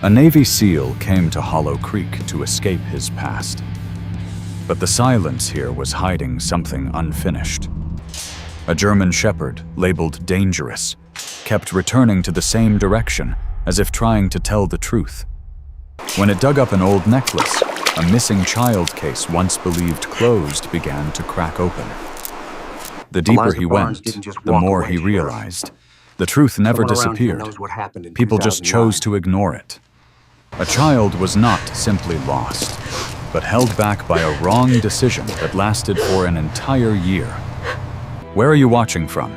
A Navy SEAL came to Hollow Creek to escape his past. But the silence here was hiding something unfinished. A German shepherd, labeled dangerous, kept returning to the same direction, as if trying to tell the truth. When it dug up an old necklace, a missing child case once believed closed began to crack open. The deeper he went, the more he realized. The truth never disappeared. People just chose to ignore it. A child was not simply lost, but held back by a wrong decision that lasted for an entire year. Where are you watching from?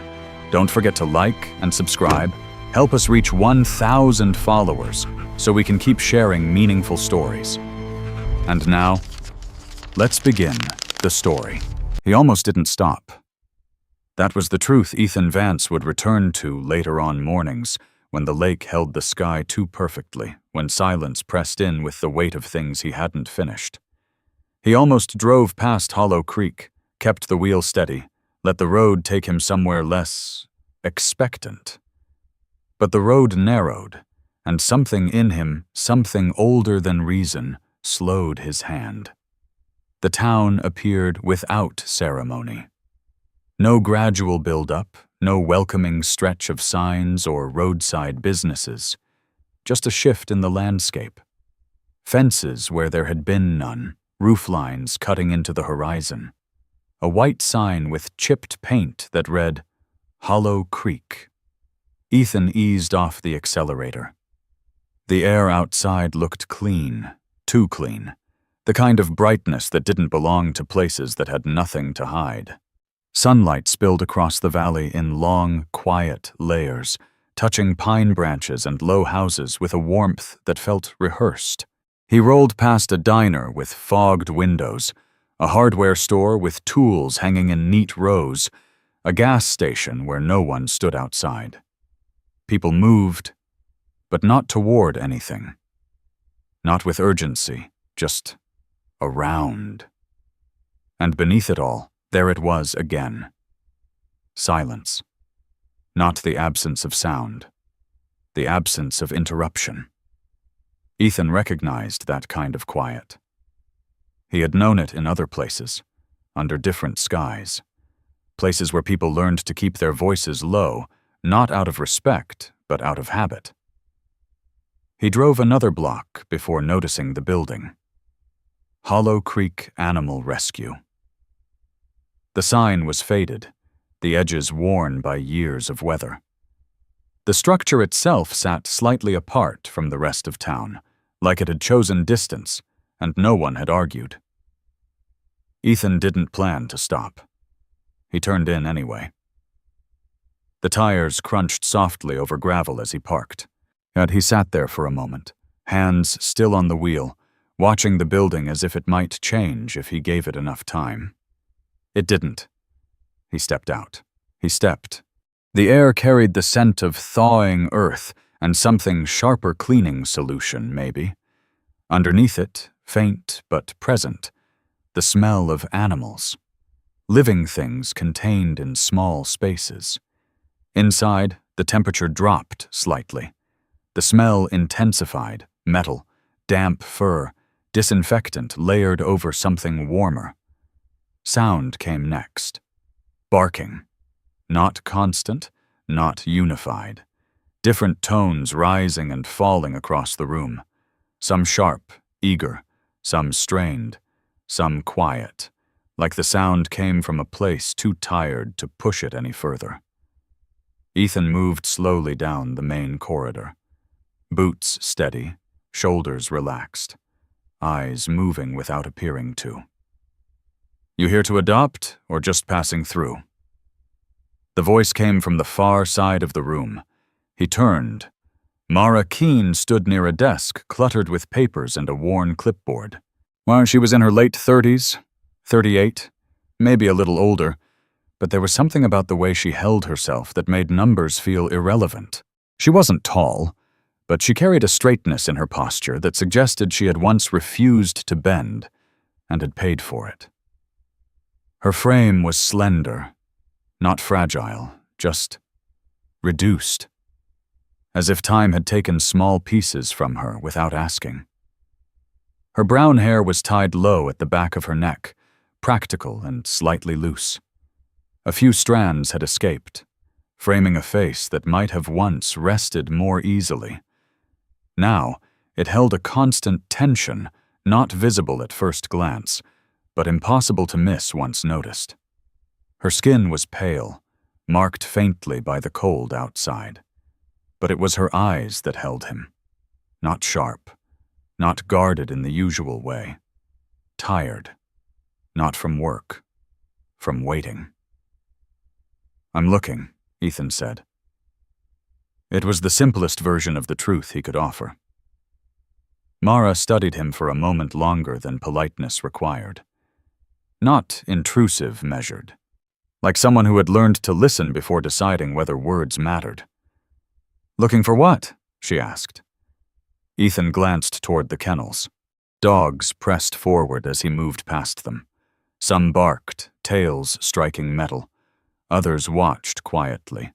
Don't forget to like and subscribe. Help us reach 1,000 followers so we can keep sharing meaningful stories. And now, let's begin the story. He almost didn't stop. That was the truth Ethan Vance would return to later on mornings, when the lake held the sky too perfectly, when silence pressed in with the weight of things he hadn't finished. He almost drove past Hollow Creek, kept the wheel steady, let the road take him somewhere less expectant. But the road narrowed, and something in him, something older than reason, slowed his hand. The town appeared without ceremony. No gradual build-up, no welcoming stretch of signs or roadside businesses, just a shift in the landscape. Fences where there had been none, roof lines cutting into the horizon. A white sign with chipped paint that read, Hollow Creek. Ethan eased off the accelerator. The air outside looked clean, too clean, the kind of brightness that didn't belong to places that had nothing to hide. Sunlight spilled across the valley in long, quiet layers, touching pine branches and low houses with a warmth that felt rehearsed. He rolled past a diner with fogged windows, a hardware store with tools hanging in neat rows, a gas station where no one stood outside. People moved, but not toward anything. Not with urgency, just around. And beneath it all, there it was again. Silence. Not the absence of sound. The absence of interruption. Ethan recognized that kind of quiet. He had known it in other places, under different skies. Places where people learned to keep their voices low, not out of respect, but out of habit. He drove another block before noticing the building. Hollow Creek Animal Rescue. The sign was faded, the edges worn by years of weather. The structure itself sat slightly apart from the rest of town, like it had chosen distance, and no one had argued. Ethan didn't plan to stop. He turned in anyway. The tires crunched softly over gravel as he parked, and he sat there for a moment, hands still on the wheel, watching the building as if it might change if he gave it enough time. It didn't. He stepped out. He stepped. The air carried the scent of thawing earth and something sharper cleaning solution, maybe. Underneath it, faint but present, the smell of animals. Living things contained in small spaces. Inside, the temperature dropped slightly. The smell intensified, metal, damp fur, disinfectant layered over something warmer. Sound came next. Barking. Not constant, not unified. Different tones rising and falling across the room. Some sharp, eager, some strained, some quiet, like the sound came from a place too tired to push it any further. Ethan moved slowly down the main corridor. Boots steady, shoulders relaxed, eyes moving without appearing to. You here to adopt, or just passing through? The voice came from the far side of the room. He turned. Mara Keene stood near a desk cluttered with papers and a worn clipboard. Well, she was in her late 30s, 38, maybe a little older, but there was something about the way she held herself that made numbers feel irrelevant. She wasn't tall, but she carried a straightness in her posture that suggested she had once refused to bend and had paid for it. Her frame was slender, not fragile, just reduced. as if time had taken small pieces from her without asking. Her brown hair was tied low at the back of her neck, practical and slightly loose. A few strands had escaped, framing a face that might have once rested more easily. Now, it held a constant tension, not visible at first glance, but impossible to miss once noticed. Her skin was pale, marked faintly by the cold outside. But it was her eyes that held him. Not sharp, not guarded in the usual way. Tired, not from work, from waiting. "I'm looking," Ethan said. It was the simplest version of the truth he could offer. Mara studied him for a moment longer than politeness required. Not intrusive measured, like someone who had learned to listen before deciding whether words mattered. "Looking for what?" she asked. Ethan glanced toward the kennels. Dogs pressed forward as he moved past them. Some barked, tails striking metal. Others watched quietly,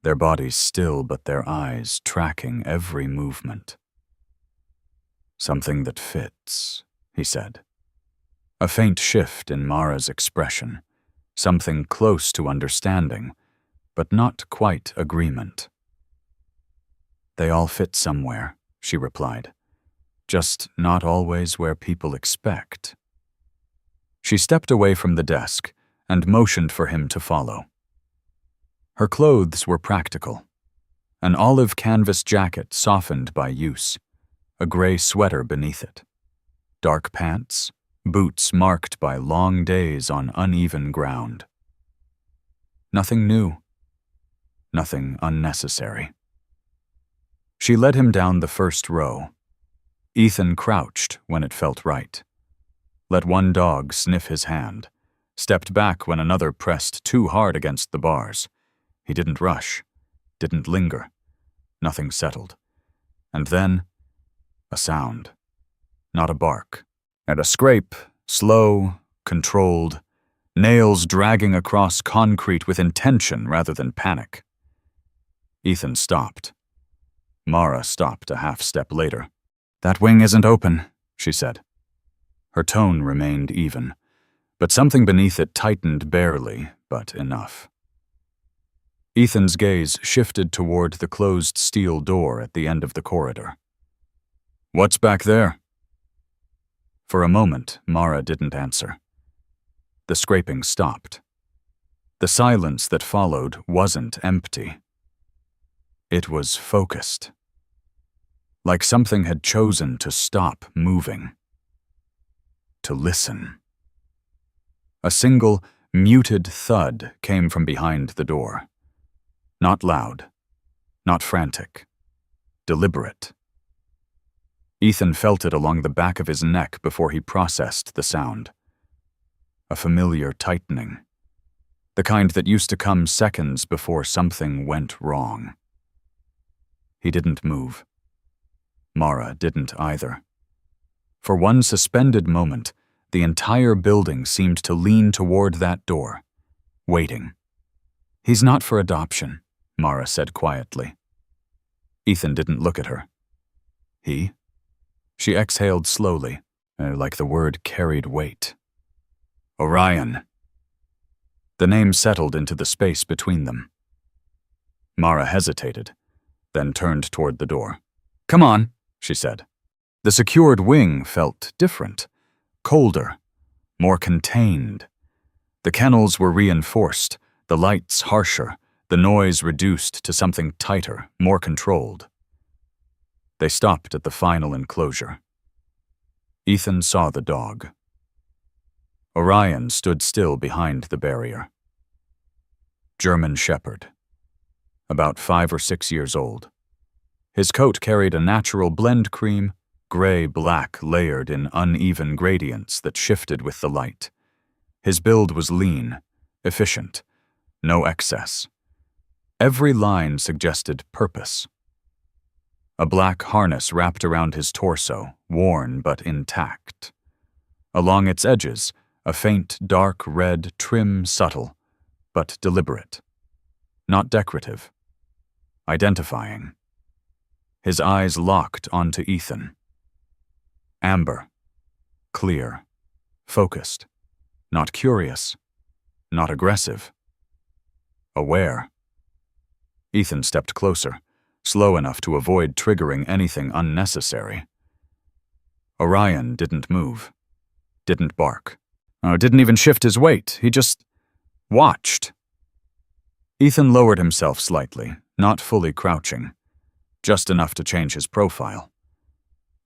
their bodies still but their eyes tracking every movement. "Something that fits," he said. A faint shift in Mara's expression, something close to understanding, but not quite agreement. "They all fit somewhere," she replied. "Just not always where people expect." She stepped away from the desk and motioned for him to follow. Her clothes were practical. An olive canvas jacket softened by use, a gray sweater beneath it. Dark pants, boots marked by long days on uneven ground. Nothing new, nothing unnecessary. She led him down the first row. Ethan crouched when it felt right. Let one dog sniff his hand, stepped back when another pressed too hard against the bars. He didn't rush, didn't linger. Nothing settled. And then, a sound. Not a bark. And a scrape, slow, controlled, nails dragging across concrete with intention rather than panic. Ethan stopped. Mara stopped a half step later. "That wing isn't open," she said. Her tone remained even, but something beneath it tightened barely, but enough. Ethan's gaze shifted toward the closed steel door at the end of the corridor. "What's back there?" For a moment, Mara didn't answer. The scraping stopped. The silence that followed wasn't empty. It was focused. Like something had chosen to stop moving. To listen. A single, muted thud came from behind the door. Not loud, not frantic, deliberate. Ethan felt it along the back of his neck before he processed the sound. A familiar tightening. The kind that used to come seconds before something went wrong. He didn't move. Mara didn't either. For one suspended moment, the entire building seemed to lean toward that door, waiting. "He's not for adoption," Mara said quietly. Ethan didn't look at her. "He?" She exhaled slowly, like the word carried weight. "Orion." The name settled into the space between them. Mara hesitated, then turned toward the door. "Come on," she said. The secured wing felt different, colder, more contained. The kennels were reinforced, the lights harsher, the noise reduced to something tighter, more controlled. They stopped at the final enclosure. Ethan saw the dog. Orion stood still behind the barrier. German Shepherd. About 5 or 6 years old. His coat carried a natural blend cream, gray-black layered in uneven gradients that shifted with the light. His build was lean, efficient, no excess. Every line suggested purpose. A black harness wrapped around his torso, worn but intact. Along its edges, a faint dark red trim subtle, but deliberate. Not decorative. Identifying. his eyes locked onto Ethan. Amber. Clear. Focused. Not curious. Not aggressive. Aware. Ethan stepped closer, slow enough to avoid triggering anything unnecessary. Orion didn't move. Didn't bark. Didn't even shift his weight. He just watched. Ethan lowered himself slightly, not fully crouching, just enough to change his profile.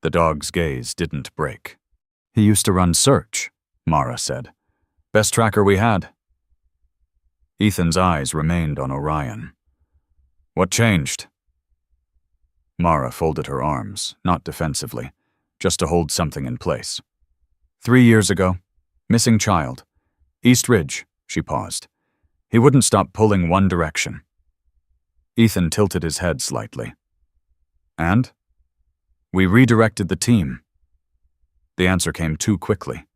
The dog's gaze didn't break. He used to run search, Mara said. Best tracker we had. Ethan's eyes remained on Orion. What changed? Mara folded her arms, not defensively, just to hold something in place. 3 years ago, missing child. East Ridge, she paused. He wouldn't stop pulling one direction. Ethan tilted his head slightly. And? We redirected the team. The answer came too quickly,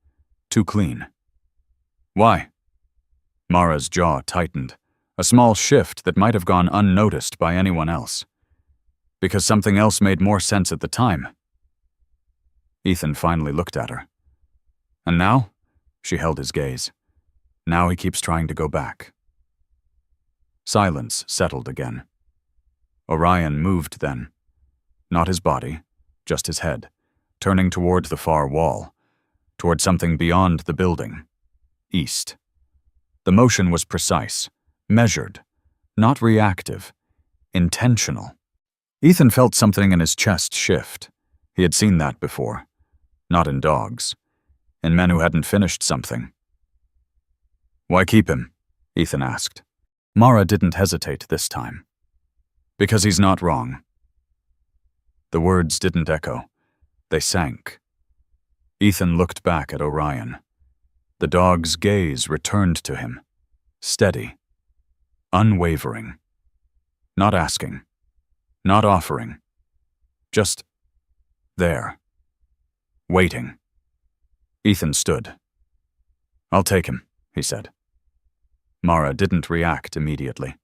too clean. Why? Mara's jaw tightened, a small shift that might have gone unnoticed by anyone else. Because something else made more sense at the time. Ethan finally looked at her. And now? She held his gaze. Now he keeps trying to go back. Silence settled again. Orion moved then. Not his body, just his head, turning toward the far wall, toward something beyond the building, east. The motion was precise, measured, not reactive, intentional. Ethan felt something in his chest shift. He had seen that before. Not in dogs. In men who hadn't finished something. Why keep him? Ethan asked. Mara didn't hesitate this time. Because he's not wrong. The words didn't echo. They sank. Ethan looked back at Orion. The dog's gaze returned to him. Steady. Unwavering. Not asking. Not offering. Just there. Waiting. Ethan stood. I'll take him, he said. Mara didn't react immediately.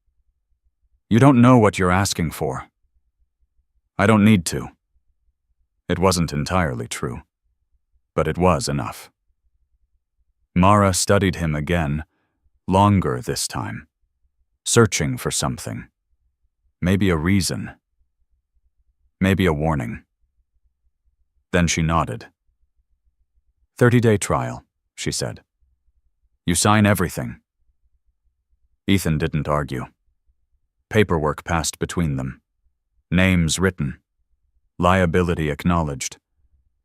You don't know what you're asking for. I don't need to. It wasn't entirely true, but it was enough. Mara studied him again, longer this time, searching for something. Maybe a reason. Maybe a warning. Then she nodded. 30-day trial, she said. You sign everything. Ethan didn't argue. Paperwork passed between them. Names written. Liability acknowledged.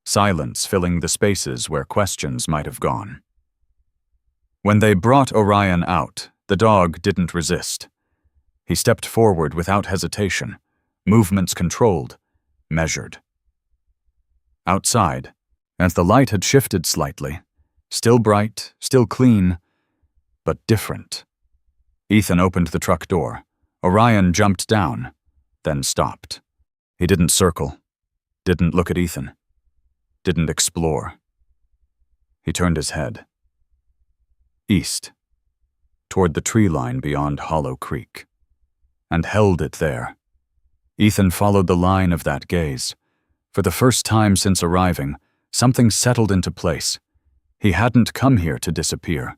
Silence filling the spaces where questions might have gone. When they brought Orion out, the dog didn't resist. He stepped forward without hesitation, movements controlled, measured. Outside, as the light had shifted slightly, still bright, still clean, but different. Ethan opened the truck door. Orion jumped down, then stopped. He didn't circle, didn't look at Ethan, didn't explore. He turned his head. East, toward the tree line beyond Hollow Creek, and held it there. Ethan followed the line of that gaze. For the first time since arriving, something settled into place. He hadn't come here to disappear.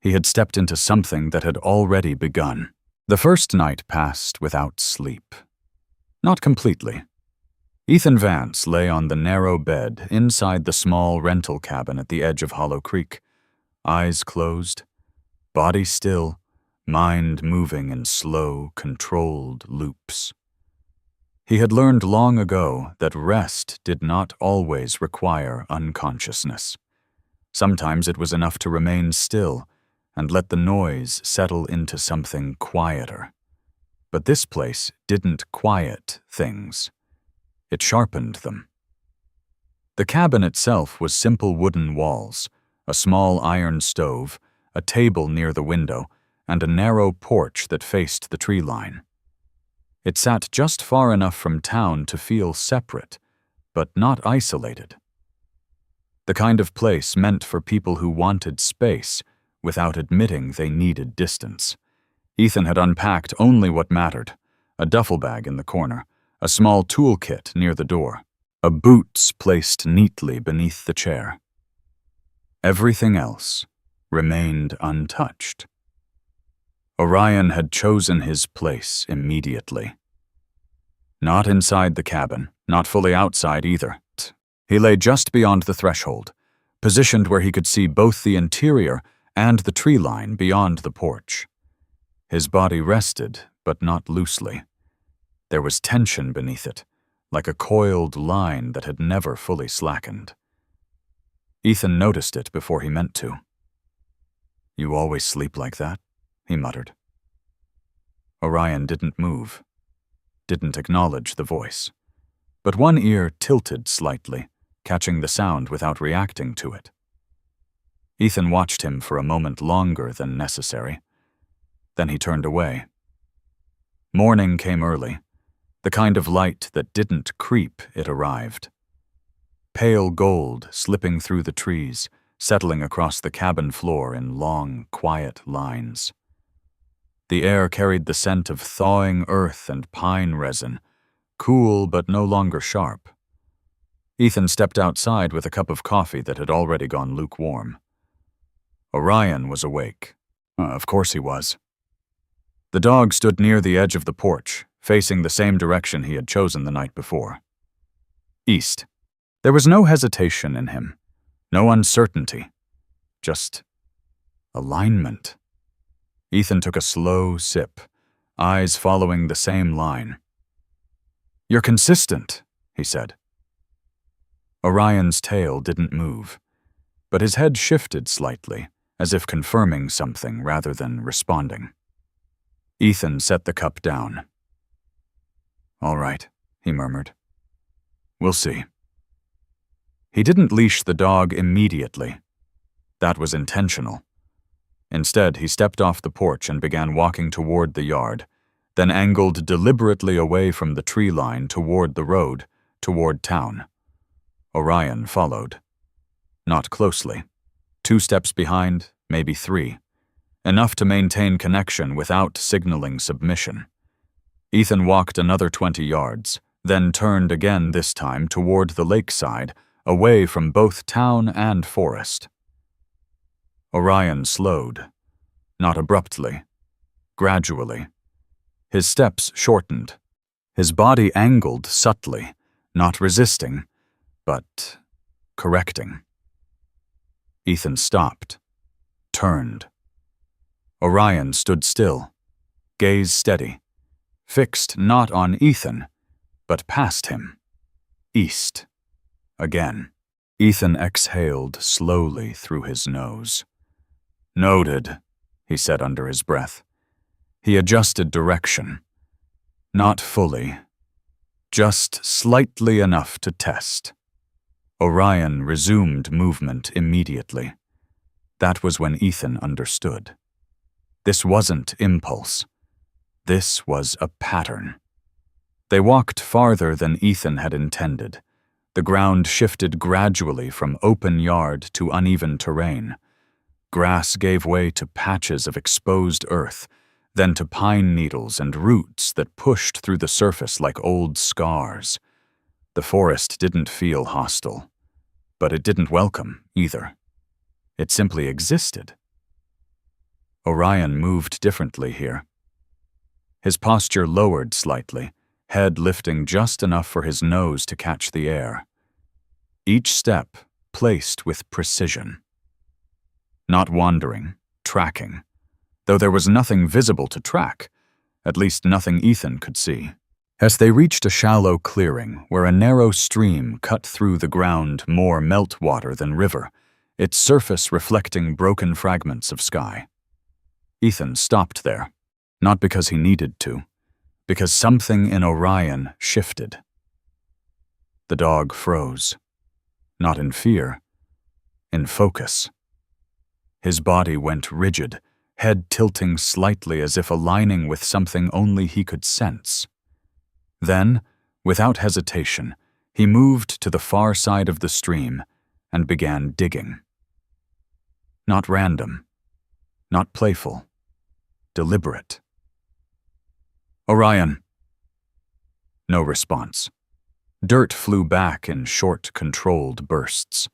He had stepped into something that had already begun. The first night passed without sleep. Not completely. Ethan Vance lay on the narrow bed inside the small rental cabin at the edge of Hollow Creek, eyes closed, body still, mind moving in slow, controlled loops. He had learned long ago that rest did not always require unconsciousness. Sometimes it was enough to remain still and let the noise settle into something quieter. But this place didn't quiet things. It sharpened them. The cabin itself was simple wooden walls, a small iron stove, a table near the window, and a narrow porch that faced the tree line. It sat just far enough from town to feel separate, but not isolated. The kind of place meant for people who wanted space without admitting they needed distance. Ethan had unpacked only what mattered, a duffel bag in the corner, a small toolkit near the door, a boots placed neatly beneath the chair. Everything else remained untouched. Orion had chosen his place immediately. Not inside the cabin, not fully outside either. He lay just beyond the threshold, positioned where he could see both the interior and the tree line beyond the porch. His body rested, but not loosely. There was tension beneath it, like a coiled line that had never fully slackened. Ethan noticed it before he meant to. "You always sleep like that?" he muttered. Orion didn't move, didn't acknowledge the voice, but one ear tilted slightly, catching the sound without reacting to it. Ethan watched him for a moment longer than necessary. Then he turned away. Morning came early. The kind of light that didn't creep, it arrived. Pale gold slipping through the trees, settling across the cabin floor in long, quiet lines. The air carried the scent of thawing earth and pine resin, cool but no longer sharp. Ethan stepped outside with a cup of coffee that had already gone lukewarm. Orion was awake. Of course he was. The dog stood near the edge of the porch, facing the same direction he had chosen the night before. East. There was no hesitation in him, no uncertainty, just alignment. Ethan took a slow sip, eyes following the same line. "You're consistent," he said. Orion's tail didn't move, but his head shifted slightly, as if confirming something rather than responding. Ethan set the cup down. "All right," he murmured. "We'll see." He didn't leash the dog immediately. That was intentional. Instead, he stepped off the porch and began walking toward the yard, then angled deliberately away from the tree line toward the road, toward town. Orion followed. Not closely. 2 steps behind, maybe 3. Enough to maintain connection without signaling submission. Ethan walked another 20 yards, then turned again this time toward the lakeside, away from both town and forest. Orion slowed, not abruptly, gradually. His steps shortened, his body angled subtly, not resisting, but correcting. Ethan stopped, turned. Orion stood still, gaze steady, fixed not on Ethan, but past him, east. Again, Ethan exhaled slowly through his nose. "Noted," he said under his breath. He adjusted direction. Not fully, just slightly enough to test. Orion resumed movement immediately. That was when Ethan understood. This wasn't impulse. This was a pattern. They walked farther than Ethan had intended. The ground shifted gradually from open yard to uneven terrain. Grass gave way to patches of exposed earth, then to pine needles and roots that pushed through the surface like old scars. The forest didn't feel hostile, but it didn't welcome either. It simply existed. Orion moved differently here. His posture lowered slightly, head lifting just enough for his nose to catch the air. Each step placed with precision. Not wandering, tracking, though there was nothing visible to track, at least nothing Ethan could see. As they reached a shallow clearing where a narrow stream cut through the ground more meltwater than river, its surface reflecting broken fragments of sky. Ethan stopped there, not because he needed to, because something in Orion shifted. The dog froze, not in fear, in focus. His body went rigid, head tilting slightly as if aligning with something only he could sense. Then, without hesitation, he moved to the far side of the stream and began digging. Not random, not playful, deliberate. "Orion." No response. Dirt flew back in short, controlled bursts.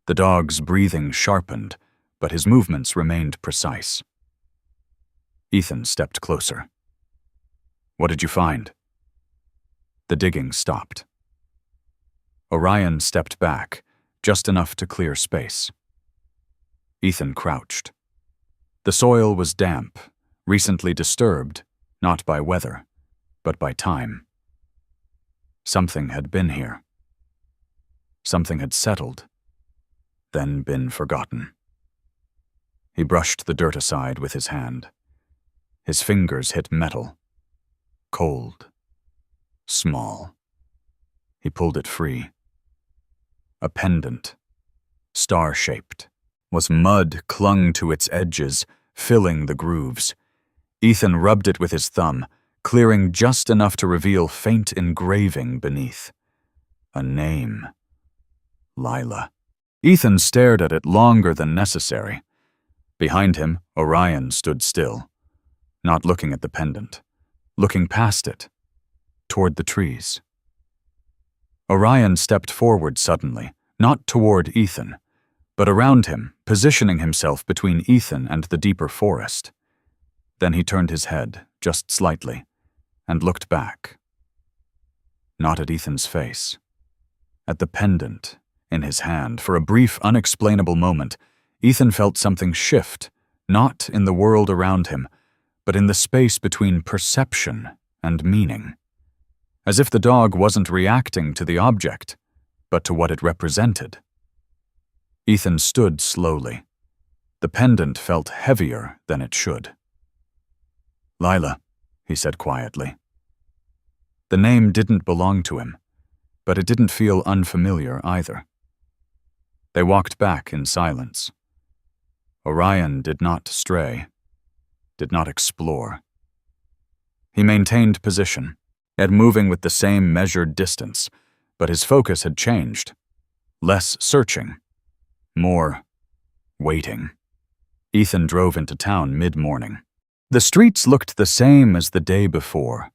The dog's breathing sharpened, but his movements remained precise. Ethan stepped closer. "What did you find?" The digging stopped. Orion stepped back, just enough to clear space. Ethan crouched. The soil was damp, recently disturbed, not by weather, but by time. Something had been here. Something had settled, then been forgotten. He brushed the dirt aside with his hand. His fingers hit metal. Cold. Small. He pulled it free. A pendant, star-shaped, was mud clung to its edges, filling the grooves. Ethan rubbed it with his thumb, clearing just enough to reveal faint engraving beneath. A name. Lila. Ethan stared at it longer than necessary. Behind him, Orion stood still, not looking at the pendant, looking past it, toward the trees. Orion stepped forward suddenly, not toward Ethan, but around him, positioning himself between Ethan and the deeper forest. Then he turned his head, just slightly, and looked back. Not at Ethan's face. At the pendant in his hand. For a brief, unexplainable moment, Ethan felt something shift, not in the world around him, but in the space between perception and meaning. As if the dog wasn't reacting to the object, but to what it represented. Ethan stood slowly. The pendant felt heavier than it should. "Lila," he said quietly. The name didn't belong to him, but it didn't feel unfamiliar either. They walked back in silence. Orion did not stray, did not explore. He maintained position, yet moving with the same measured distance, but his focus had changed. Less searching, more waiting. Ethan drove into town mid-morning. The streets looked the same as the day before.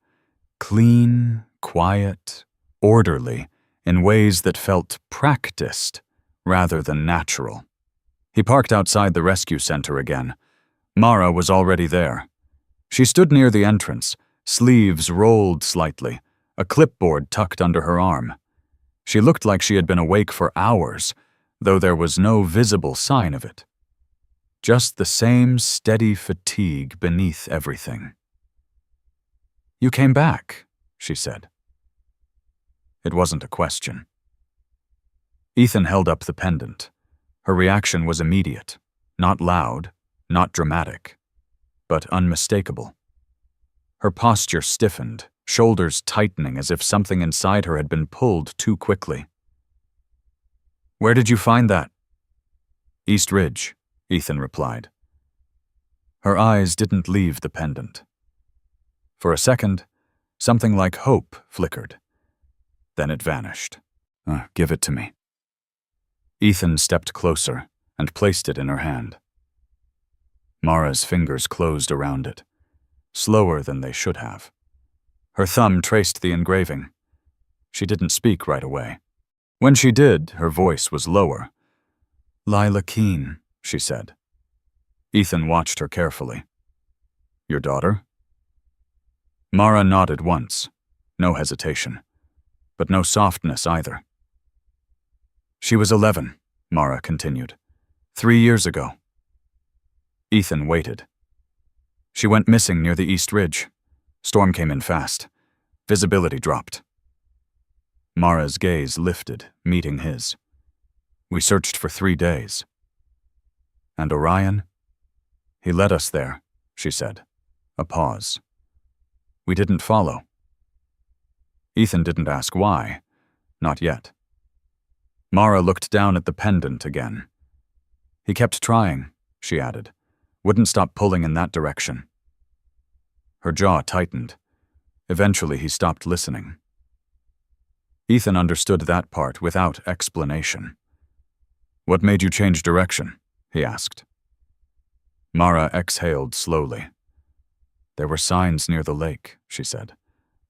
Clean, quiet, orderly, in ways that felt practiced rather than natural. He parked outside the rescue center again. Mara was already there. She stood near the entrance, sleeves rolled slightly, a clipboard tucked under her arm. She looked like she had been awake for hours, though there was no visible sign of it. Just the same steady fatigue beneath everything. "You came back," she said. It wasn't a question. Ethan held up the pendant. Her reaction was immediate, not loud, not dramatic, but unmistakable. Her posture stiffened, shoulders tightening as if something inside her had been pulled too quickly. "Where did you find that?" "East Ridge," Ethan replied. Her eyes didn't leave the pendant. For a second, something like hope flickered. Then it vanished. "Give it to me." Ethan stepped closer and placed it in her hand. Mara's fingers closed around it, slower than they should have. Her thumb traced the engraving. She didn't speak right away. When she did, her voice was lower. "Lila Keene," she said. Ethan watched her carefully. "Your daughter?" Mara nodded once, no hesitation, but no softness either. "She was 11, Mara continued. 3 years ago." Ethan waited. "She went missing near the East Ridge. Storm came in fast. Visibility dropped." Mara's gaze lifted, meeting his. "We searched for 3 days." "And Orion?" "He led us there," she said. A pause. "We didn't follow." Ethan didn't ask why. Not yet. Mara looked down at the pendant again. "He kept trying," she added. "Wouldn't stop pulling in that direction." Her jaw tightened. Eventually he stopped listening. Ethan understood that part without explanation. "What made you change direction?" he asked. Mara exhaled slowly. "There were signs near the lake," she said.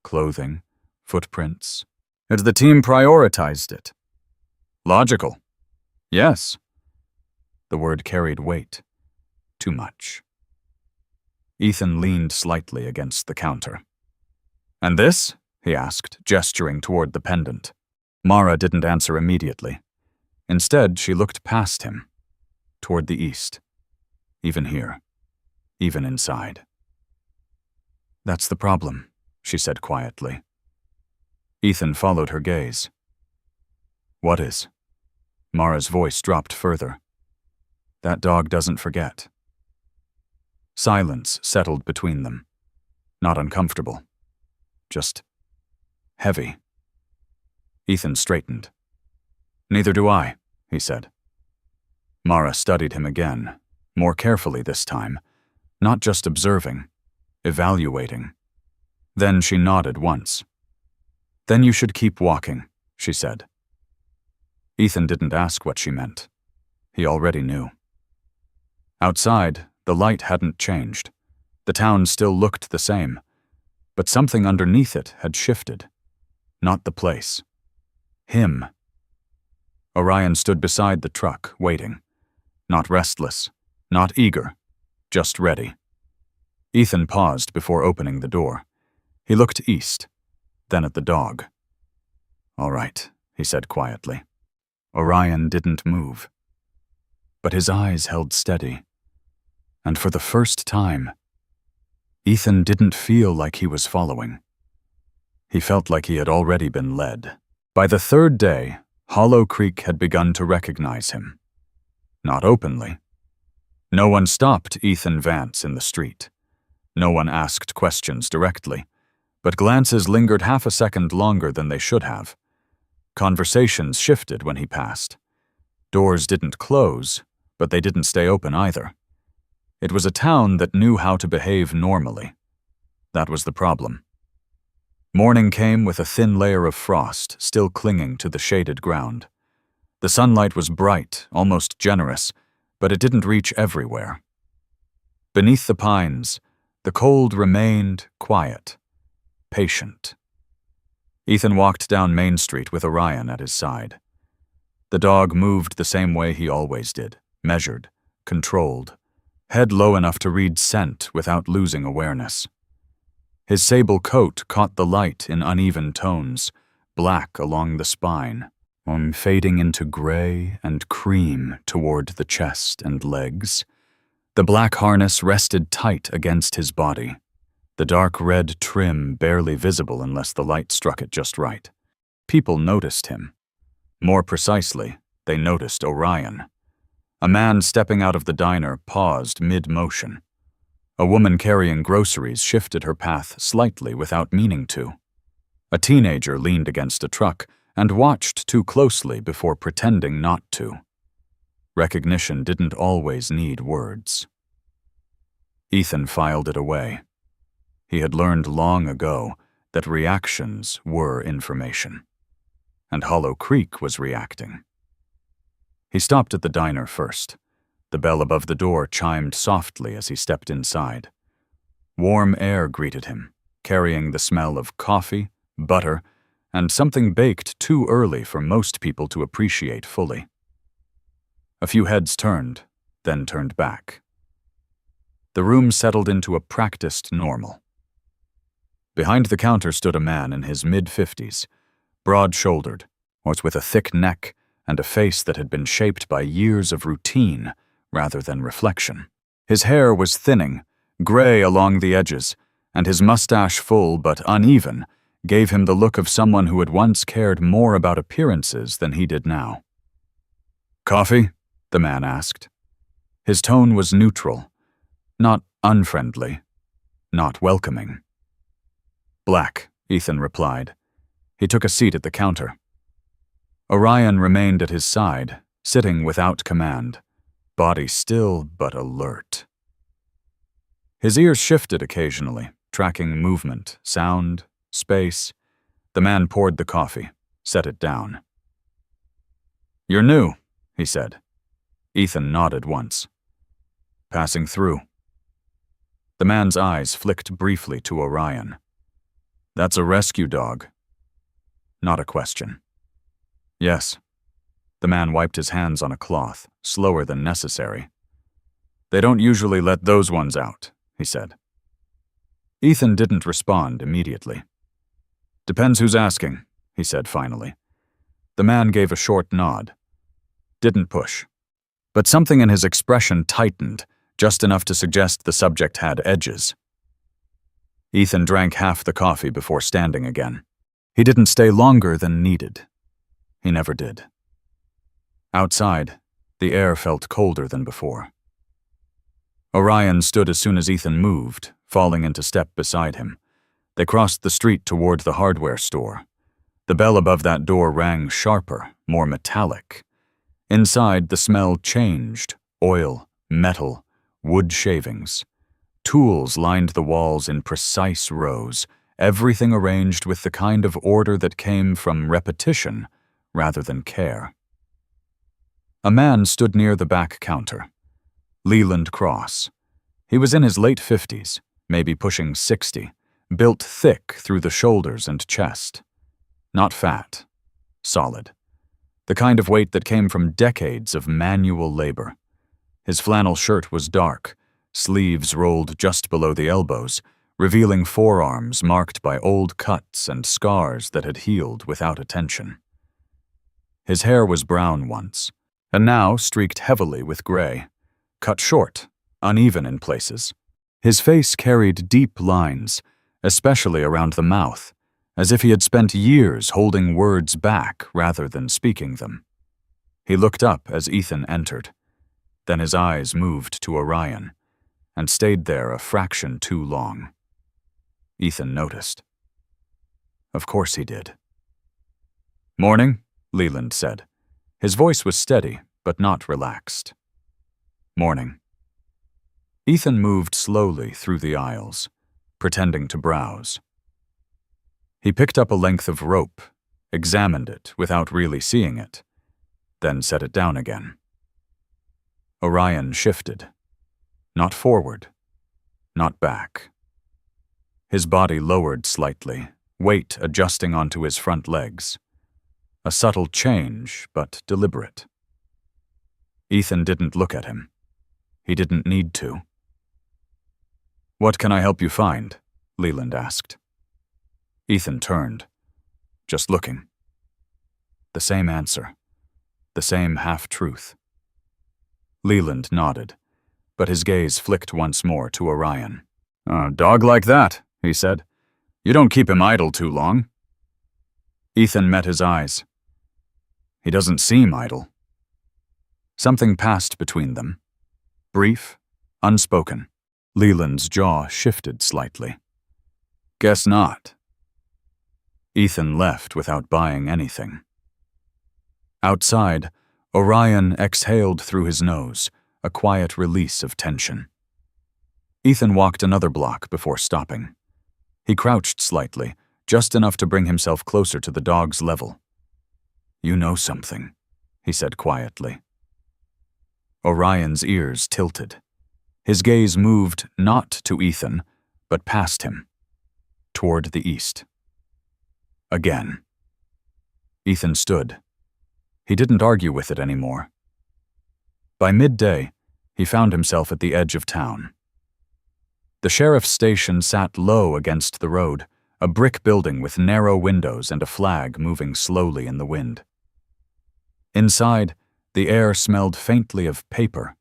"Clothing, Footprints. Had the team prioritized it? Logical. Yes. The word carried weight. Too much. Ethan leaned slightly against the counter. And this? He asked, gesturing toward the pendant. Mara didn't answer immediately. Instead, she looked past him, toward the east. Even here. Even inside. That's the problem, she said quietly. Ethan followed her gaze. What is? Mara's voice dropped further. That dog doesn't forget. Silence settled between them. Not uncomfortable. Just heavy. Ethan straightened. Neither do I, he said. Mara studied him again, more carefully this time, not just observing, evaluating. Then she nodded once. Then you should keep walking, she said. Ethan didn't ask what she meant. He already knew. Outside, the light hadn't changed. The town still looked the same, but something underneath it had shifted. Not the place. Him. Orion stood beside the truck, waiting. Not restless, not eager, just ready. Ethan paused before opening the door. He looked east, then at the dog. All right, he said quietly. Orion didn't move. But his eyes held steady. And for the first time, Ethan didn't feel like he was following. He felt like he had already been led. By the third day, Hollow Creek had begun to recognize him. Not openly. No one stopped Ethan Vance in the street. No one asked questions directly, but glances lingered half a second longer than they should have. Conversations shifted when he passed. Doors didn't close, but they didn't stay open either. It was a town that knew how to behave normally. That was the problem. Morning came with a thin layer of frost still clinging to the shaded ground. The sunlight was bright, almost generous, but it didn't reach everywhere. Beneath the pines, the cold remained quiet, patient. Ethan walked down Main Street with Orion at his side. The dog moved the same way he always did, measured, controlled, head low enough to read scent without losing awareness. His sable coat caught the light in uneven tones, black along the spine, fading into gray and cream toward the chest and legs. The black harness rested tight against his body, the dark red trim barely visible unless the light struck it just right. People noticed him. More precisely, they noticed Orion. A man stepping out of the diner paused mid-motion. A woman carrying groceries shifted her path slightly without meaning to. A teenager leaned against a truck and watched too closely before pretending not to. Recognition didn't always need words. Ethan filed it away. He had learned long ago that reactions were information. And Hollow Creek was reacting. He stopped at the diner first. The bell above the door chimed softly as he stepped inside. Warm air greeted him, carrying the smell of coffee, butter, and something baked too early for most people to appreciate fully. A few heads turned, then turned back. The room settled into a practiced normal. Behind the counter stood a man in his mid-50s, broad-shouldered, with a thick neck and a face that had been shaped by years of routine rather than reflection. His hair was thinning, gray along the edges, and his mustache, full but uneven, gave him the look of someone who had once cared more about appearances than he did now. "Coffee?" the man asked. His tone was neutral, not unfriendly, not welcoming. "Black," Ethan replied. He took a seat at the counter. Orion remained at his side, sitting without command, body still but alert. His ears shifted occasionally, tracking movement, sound, space. The man poured the coffee, set it down. "You're new," he said. Ethan nodded once. "Passing through." The man's eyes flicked briefly to Orion. "That's a rescue dog," not a question. Yes. The man wiped his hands on a cloth, slower than necessary. They don't usually let those ones out, he said. Ethan didn't respond immediately. Depends who's asking, he said finally. The man gave a short nod. Didn't push. But something in his expression tightened, just enough to suggest the subject had edges. Ethan drank half the coffee before standing again. He didn't stay longer than needed. He never did. Outside, the air felt colder than before. Orion stood as soon as Ethan moved, falling into step beside him. They crossed the street toward the hardware store. The bell above that door rang sharper, more metallic. Inside, the smell changed: oil, metal, wood shavings. Tools lined the walls in precise rows, everything arranged with the kind of order that came from repetition rather than care. A man stood near the back counter. Leland Cross. He was in his late 50s, maybe pushing 60, built thick through the shoulders and chest. Not fat. Solid. The kind of weight that came from decades of manual labor. His flannel shirt was dark, sleeves rolled just below the elbows, revealing forearms marked by old cuts and scars that had healed without attention. His hair was brown once, and now streaked heavily with gray, cut short, uneven in places. His face carried deep lines, especially around the mouth, as if he had spent years holding words back rather than speaking them. He looked up as Ethan entered. Then his eyes moved to Orion, and stayed there a fraction too long. Ethan noticed. Of course he did. "Morning," Leland said. His voice was steady, but not relaxed. "Morning." Ethan moved slowly through the aisles, pretending to browse. He picked up a length of rope, examined it without really seeing it, then set it down again. Orion shifted. Not forward, not back. His body lowered slightly, weight adjusting onto his front legs. A subtle change, but deliberate. Ethan didn't look at him. He didn't need to. "What can I help you find?" Leland asked. Ethan turned. "Just looking." The same answer. The same half-truth. Leland nodded, but his gaze flicked once more to Orion. "A dog like that," he said. "You don't keep him idle too long." Ethan met his eyes. "He doesn't seem idle." Something passed between them. Brief, unspoken. Leland's jaw shifted slightly. "Guess not." Ethan left without buying anything. Outside, Orion exhaled through his nose, a quiet release of tension. Ethan walked another block before stopping. He crouched slightly, just enough to bring himself closer to the dog's level. "You know something," he said quietly. Orion's ears tilted. His gaze moved not to Ethan, but past him, toward the east. Again. Ethan stood. He didn't argue with it anymore. By midday, he found himself at the edge of town. The sheriff's station sat low against the road, a brick building with narrow windows and a flag moving slowly in the wind. Inside, the air smelled faintly of paper,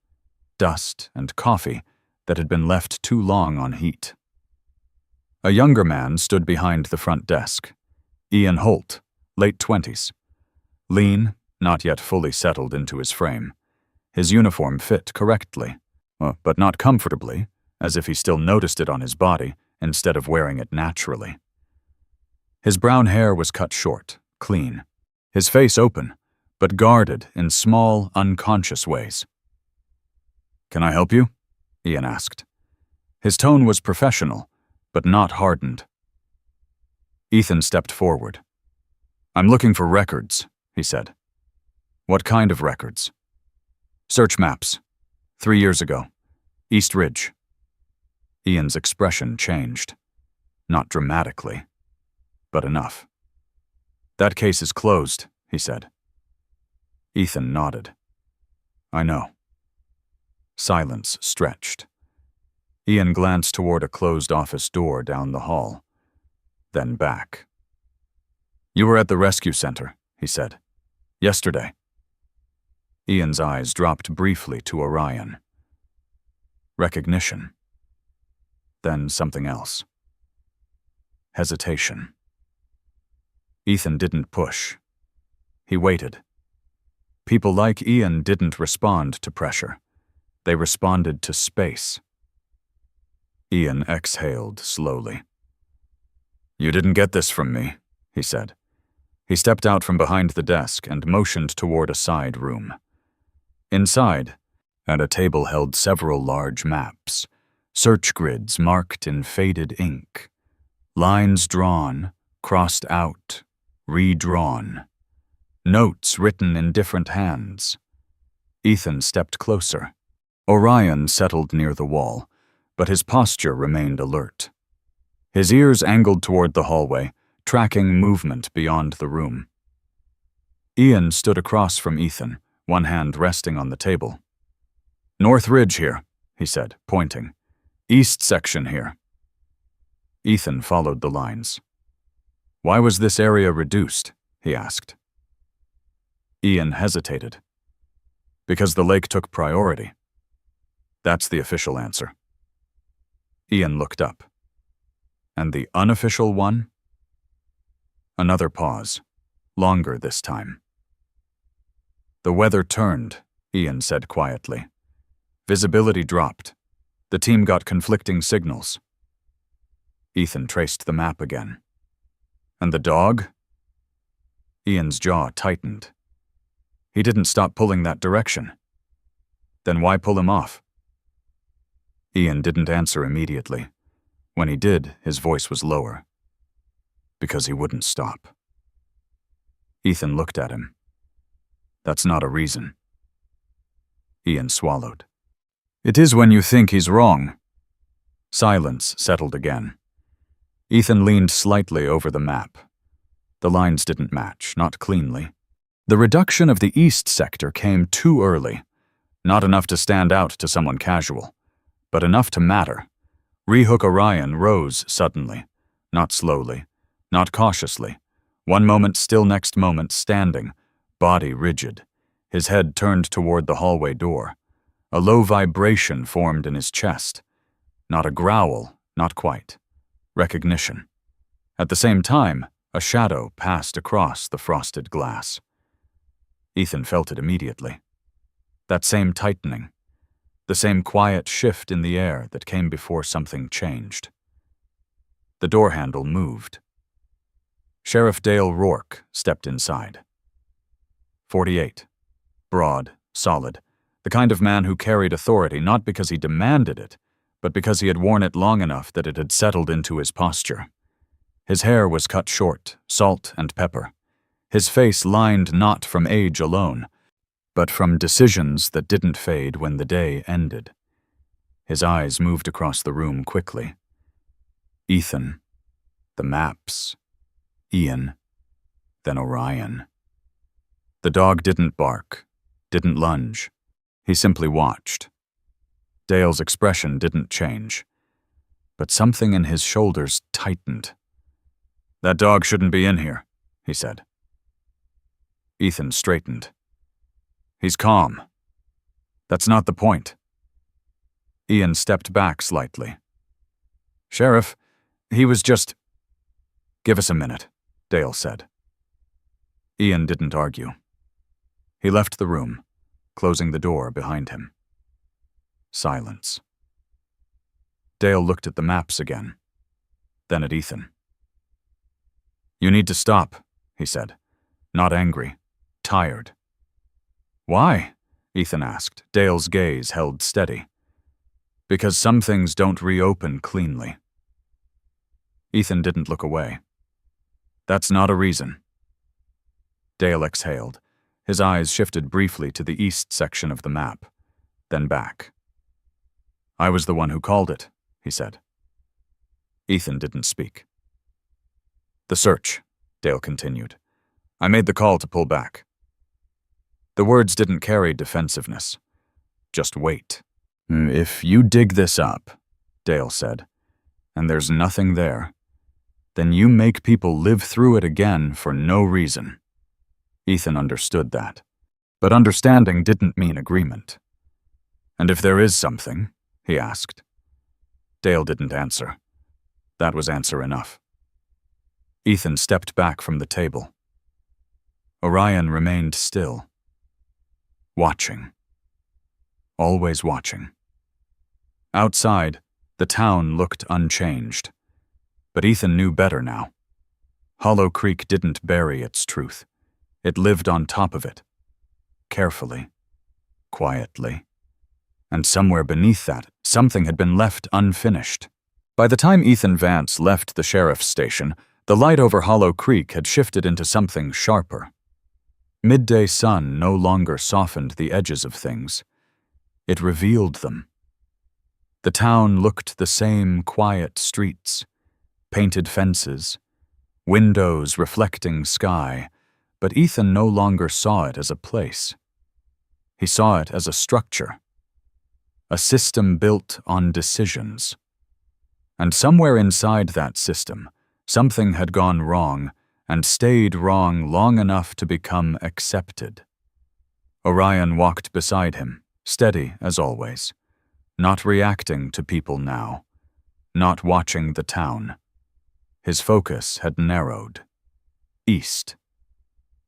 dust, and coffee that had been left too long on heat. A younger man stood behind the front desk. Ian Holt, late 20s. Lean, not yet fully settled into his frame. His uniform fit correctly, but not comfortably, as if he still noticed it on his body instead of wearing it naturally. His brown hair was cut short, clean, his face open, but guarded in small, unconscious ways. "Can I help you?" Ian asked. His tone was professional, but not hardened. Ethan stepped forward. "I'm looking for records," he said. "What kind of records?" "Search maps. 3 years ago. East Ridge." Ian's expression changed. Not dramatically, but enough. That case is closed, he said. Ethan nodded. I know. Silence stretched. Ian glanced toward a closed office door down the hall, then back. You were at the rescue center, he said. Yesterday. Ian's eyes dropped briefly to Orion. Recognition. Then something else. Hesitation. Ethan didn't push. He waited. People like Ian didn't respond to pressure. They responded to space. Ian exhaled slowly. You didn't get this from me, he said. He stepped out from behind the desk and motioned toward a side room. Inside, at a table held several large maps, search grids marked in faded ink, lines drawn, crossed out, redrawn, notes written in different hands. Ethan stepped closer. Orion settled near the wall, but his posture remained alert. His ears angled toward the hallway, tracking movement beyond the room. Ian stood across from Ethan, one hand resting on the table. North Ridge here, he said, pointing. East section here. Ethan followed the lines. Why was this area reduced? He asked. Ian hesitated. Because the lake took priority. That's the official answer. Ian looked up. And the unofficial one? Another pause, longer this time. The weather turned, Ian said quietly. Visibility dropped. The team got conflicting signals. Ethan traced the map again. And the dog? Ian's jaw tightened. He didn't stop pulling that direction. Then why pull him off? Ian didn't answer immediately. When he did, his voice was lower. Because he wouldn't stop. Ethan looked at him. That's not a reason. Ian swallowed. It is when you think he's wrong. Silence settled again. Ethan leaned slightly over the map. The lines didn't match, not cleanly. The reduction of the east sector came too early. Not enough to stand out to someone casual, but enough to matter. Rehook Orion rose suddenly, not slowly, not cautiously. One moment still, next moment standing, body rigid, his head turned toward the hallway door. A low vibration formed in his chest. Not a growl, not quite. Recognition. At the same time, a shadow passed across the frosted glass. Ethan felt it immediately. That same tightening. The same quiet shift in the air that came before something changed. The door handle moved. Sheriff Dale Rourke stepped inside. 48. Broad, solid, the kind of man who carried authority not because he demanded it, but because he had worn it long enough that it had settled into his posture. His hair was cut short, salt and pepper. His face lined not from age alone, but from decisions that didn't fade when the day ended. His eyes moved across the room quickly. Ethan, the maps, Ian, then Orion. The dog didn't bark, didn't lunge. He simply watched. Dale's expression didn't change, but something in his shoulders tightened. That dog shouldn't be in here, he said. Ethan straightened. He's calm. That's not the point. Ian stepped back slightly. Sheriff, he was just... Give us a minute, Dale said. Ian didn't argue. He left the room, closing the door behind him. Silence. Dale looked at the maps again, then at Ethan. You need to stop, he said, not angry, tired. Why? Ethan asked, Dale's gaze held steady. Because some things don't reopen cleanly. Ethan didn't look away. That's not a reason. Dale exhaled. His eyes shifted briefly to the east section of the map, then back. I was the one who called it, he said. Ethan didn't speak. The search, Dale continued. I made the call to pull back. The words didn't carry defensiveness, just weight. If you dig this up, Dale said, and there's nothing there, then you make people live through it again for no reason. Ethan understood that, but understanding didn't mean agreement. And if there is something, he asked. Dale didn't answer. That was answer enough. Ethan stepped back from the table. Orion remained still. Watching. Always watching. Outside, the town looked unchanged. But Ethan knew better now. Hollow Creek didn't bury its truth. It lived on top of it. Carefully. Quietly. And somewhere beneath that, something had been left unfinished. By the time Ethan Vance left the sheriff's station, the light over Hollow Creek had shifted into something sharper. Midday sun no longer softened the edges of things. It revealed them. The town looked the same quiet streets, painted fences, windows reflecting sky, but Ethan no longer saw it as a place. He saw it as a structure, a system built on decisions. And somewhere inside that system, something had gone wrong and stayed wrong long enough to become accepted. Orion walked beside him, steady as always, not reacting to people now, not watching the town. His focus had narrowed. East.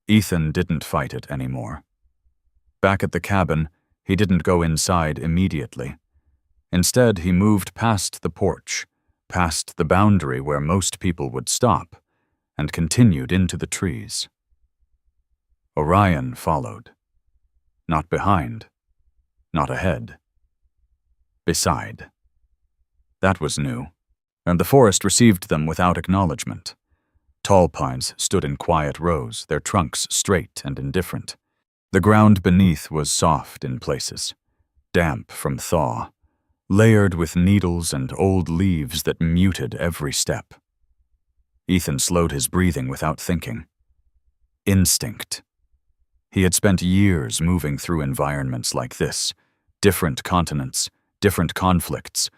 Ethan didn't fight it anymore. Back at the cabin, he didn't go inside immediately. Instead, he moved past the porch, past the boundary where most people would stop, and continued into the trees. Orion followed. Not behind. Not ahead. Beside. That was new, and the forest received them without acknowledgement. Tall pines stood in quiet rows, their trunks straight and indifferent. The ground beneath was soft in places, damp from thaw, layered with needles and old leaves that muted every step. Ethan slowed his breathing without thinking. Instinct. He had spent years moving through environments like this, different continents, different conflicts,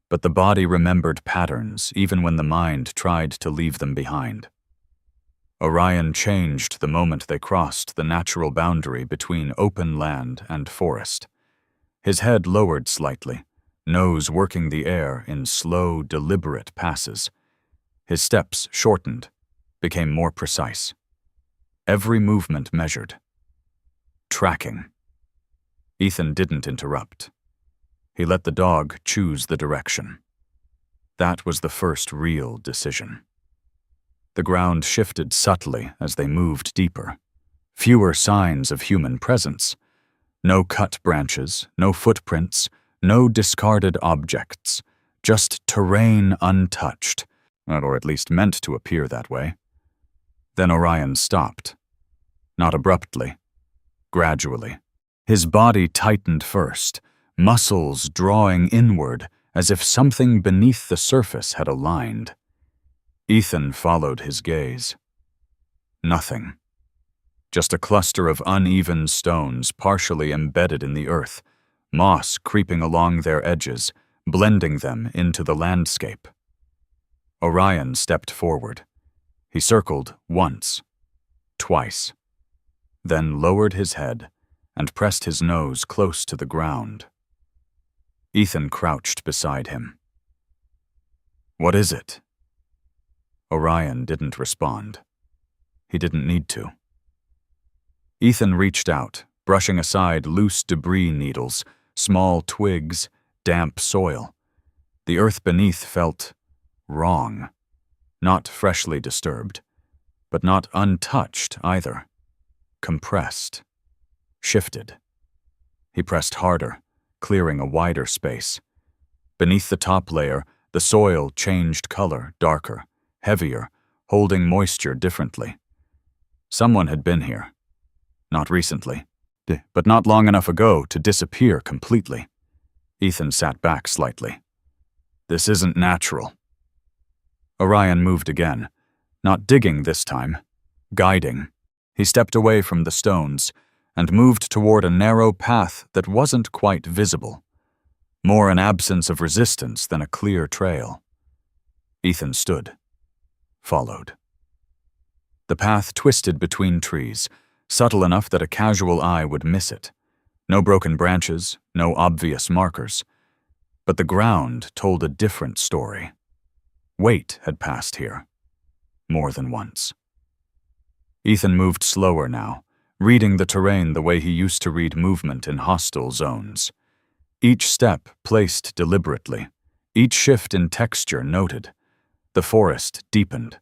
but the body remembered patterns even when the mind tried to leave them behind. Orion changed the moment they crossed the natural boundary between open land and forest. His head lowered slightly, nose working the air in slow, deliberate passes. His steps shortened, became more precise. Every movement measured. Tracking. Ethan didn't interrupt. He let the dog choose the direction. That was the first real decision. The ground shifted subtly as they moved deeper. Fewer signs of human presence. No cut branches, no footprints, no discarded objects. Just terrain untouched, or at least meant to appear that way. Then Orion stopped. Not abruptly. Gradually. His body tightened first, muscles drawing inward as if something beneath the surface had aligned. Ethan followed his gaze. Nothing. Just a cluster of uneven stones partially embedded in the earth, moss creeping along their edges, blending them into the landscape. Orion stepped forward. He circled once, twice, then lowered his head and pressed his nose close to the ground. Ethan crouched beside him. "What is it?" Orion didn't respond. He didn't need to. Ethan reached out, brushing aside loose debris needles, small twigs, damp soil. The earth beneath felt wrong. Not freshly disturbed, but not untouched either. Compressed. Shifted. He pressed harder, clearing a wider space. Beneath the top layer, the soil changed color, darker, heavier, holding moisture differently. Someone had been here. Not recently, but not long enough ago to disappear completely. Ethan sat back slightly. This isn't natural. Orion moved again, not digging this time, guiding. He stepped away from the stones and moved toward a narrow path that wasn't quite visible, more an absence of resistance than a clear trail. Ethan stood, followed. The path twisted between trees, subtle enough that a casual eye would miss it. No broken branches, no obvious markers. But the ground told a different story. Weight had passed here, more than once. Ethan moved slower now, reading the terrain the way he used to read movement in hostile zones. Each step placed deliberately, each shift in texture noted. The forest deepened.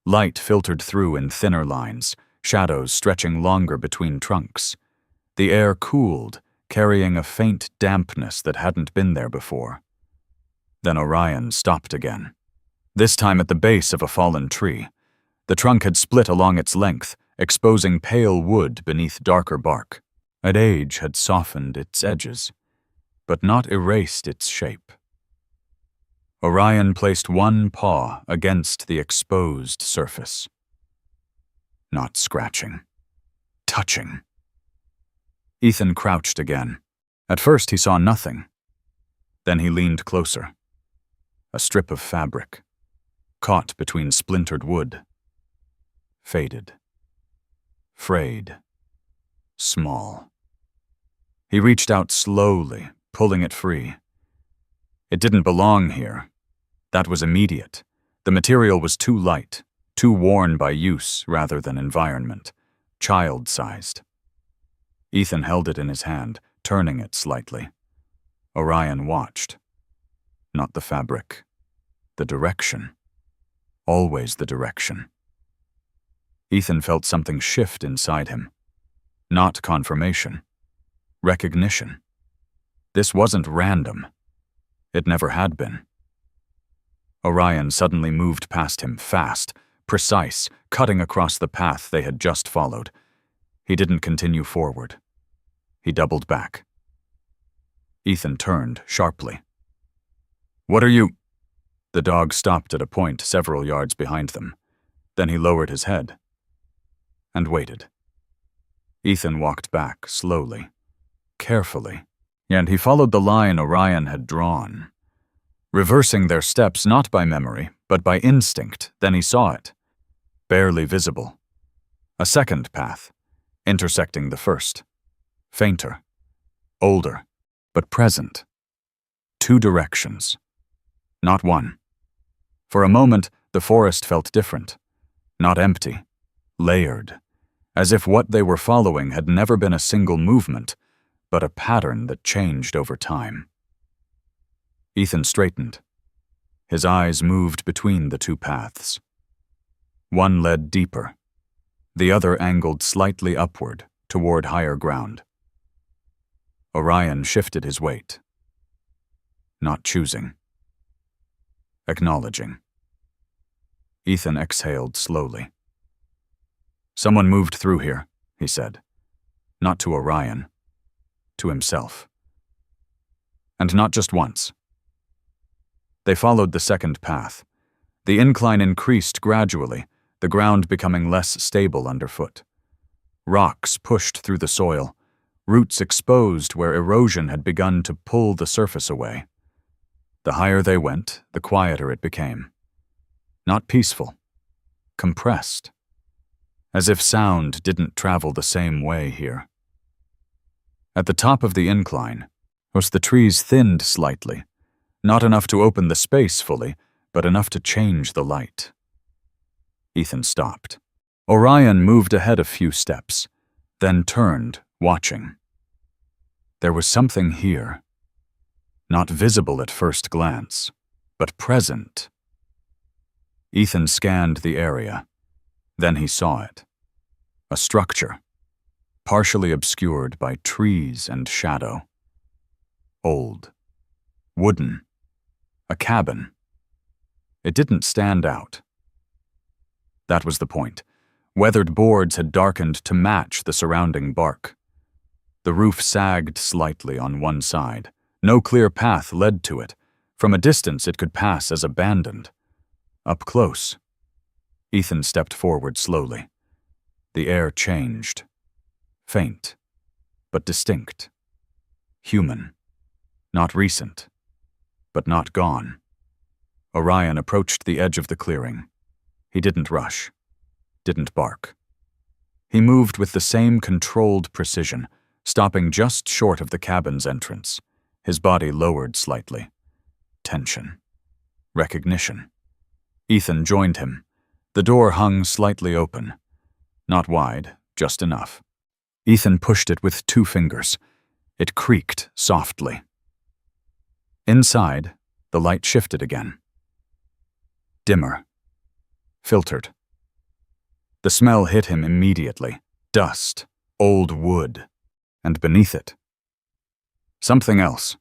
Light filtered through in thinner lines, shadows stretching longer between trunks. The air cooled, carrying a faint dampness that hadn't been there before. Then Orion stopped again, this time at the base of a fallen tree. The trunk had split along its length, exposing pale wood beneath darker bark. Age had softened its edges, but not erased its shape. Orion placed one paw against the exposed surface. Not scratching. Touching. Ethan crouched again. At first he saw nothing. Then he leaned closer. A strip of fabric, caught between splintered wood. Faded. Frayed. Small. He reached out slowly, pulling it free. It didn't belong here. That was immediate. The material was too light, too worn by use rather than environment, child-sized. Ethan held it in his hand, turning it slightly. Orion watched. Not the fabric. The direction. Always the direction. Ethan felt something shift inside him. Not confirmation. Recognition. This wasn't random. It never had been. Orion suddenly moved past him, fast, precise, cutting across the path they had just followed. He didn't continue forward. He doubled back. Ethan turned sharply. "What are you—" The dog stopped at a point several yards behind them. Then he lowered his head and waited. Ethan walked back slowly, carefully, and he followed the line Orion had drawn. Reversing their steps not by memory, but by instinct, then he saw it. Barely visible. A second path, intersecting the first. Fainter. Older, but present. Two directions. Not one. For a moment, the forest felt different. Not empty. Layered. As if what they were following had never been a single movement, but a pattern that changed over time. Ethan straightened. His eyes moved between the two paths. One led deeper. The other angled slightly upward, toward higher ground. Orion shifted his weight. Not choosing. Acknowledging. Ethan exhaled slowly. "Someone moved through here," he said. Not to Orion. To himself. And not just once. They followed the second path. The incline increased gradually, the ground becoming less stable underfoot. Rocks pushed through the soil, roots exposed where erosion had begun to pull the surface away. The higher they went, the quieter it became. Not peaceful. Compressed. As if sound didn't travel the same way here. At the top of the incline, the trees thinned slightly. Not enough to open the space fully, but enough to change the light. Ethan stopped. Orion moved ahead a few steps, then turned, watching. There was something here. Not visible at first glance, but present. Ethan scanned the area. Then he saw it. A structure, partially obscured by trees and shadow. Old. Wooden. A cabin. It didn't stand out. That was the point. Weathered boards had darkened to match the surrounding bark. The roof sagged slightly on one side. No clear path led to it. From a distance it could pass as abandoned. Up close. Ethan stepped forward slowly. The air changed. Faint, but distinct. Human. Not recent, but not gone. Orion approached the edge of the clearing. He didn't rush. Didn't bark. He moved with the same controlled precision, stopping just short of the cabin's entrance, his body lowered slightly. Tension. Recognition. Ethan joined him. The door hung slightly open. Not wide, just enough. Ethan pushed it with 2 fingers. It creaked softly. Inside, the light shifted again. Dimmer. Filtered. The smell hit him immediately. Dust, old wood, and beneath it, something else.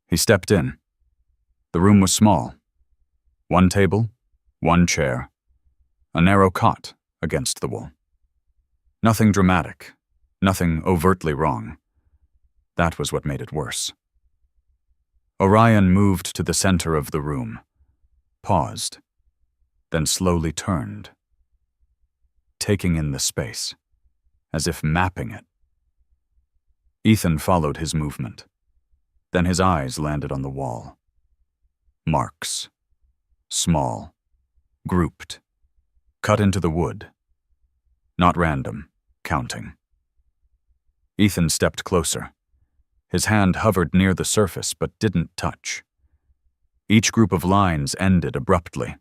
He stepped in. The room was small. 1 table, 1 chair, a narrow cot against the wall. Nothing dramatic, nothing overtly wrong. That was what made it worse. Orion moved to the center of the room, paused, then slowly turned, taking in the space, as if mapping it. Ethan followed his movement. Then his eyes landed on the wall. Marks. Small. Grouped. Cut into the wood. Not random. Counting. Ethan stepped closer. His hand hovered near the surface but didn't touch. Each group of lines ended abruptly.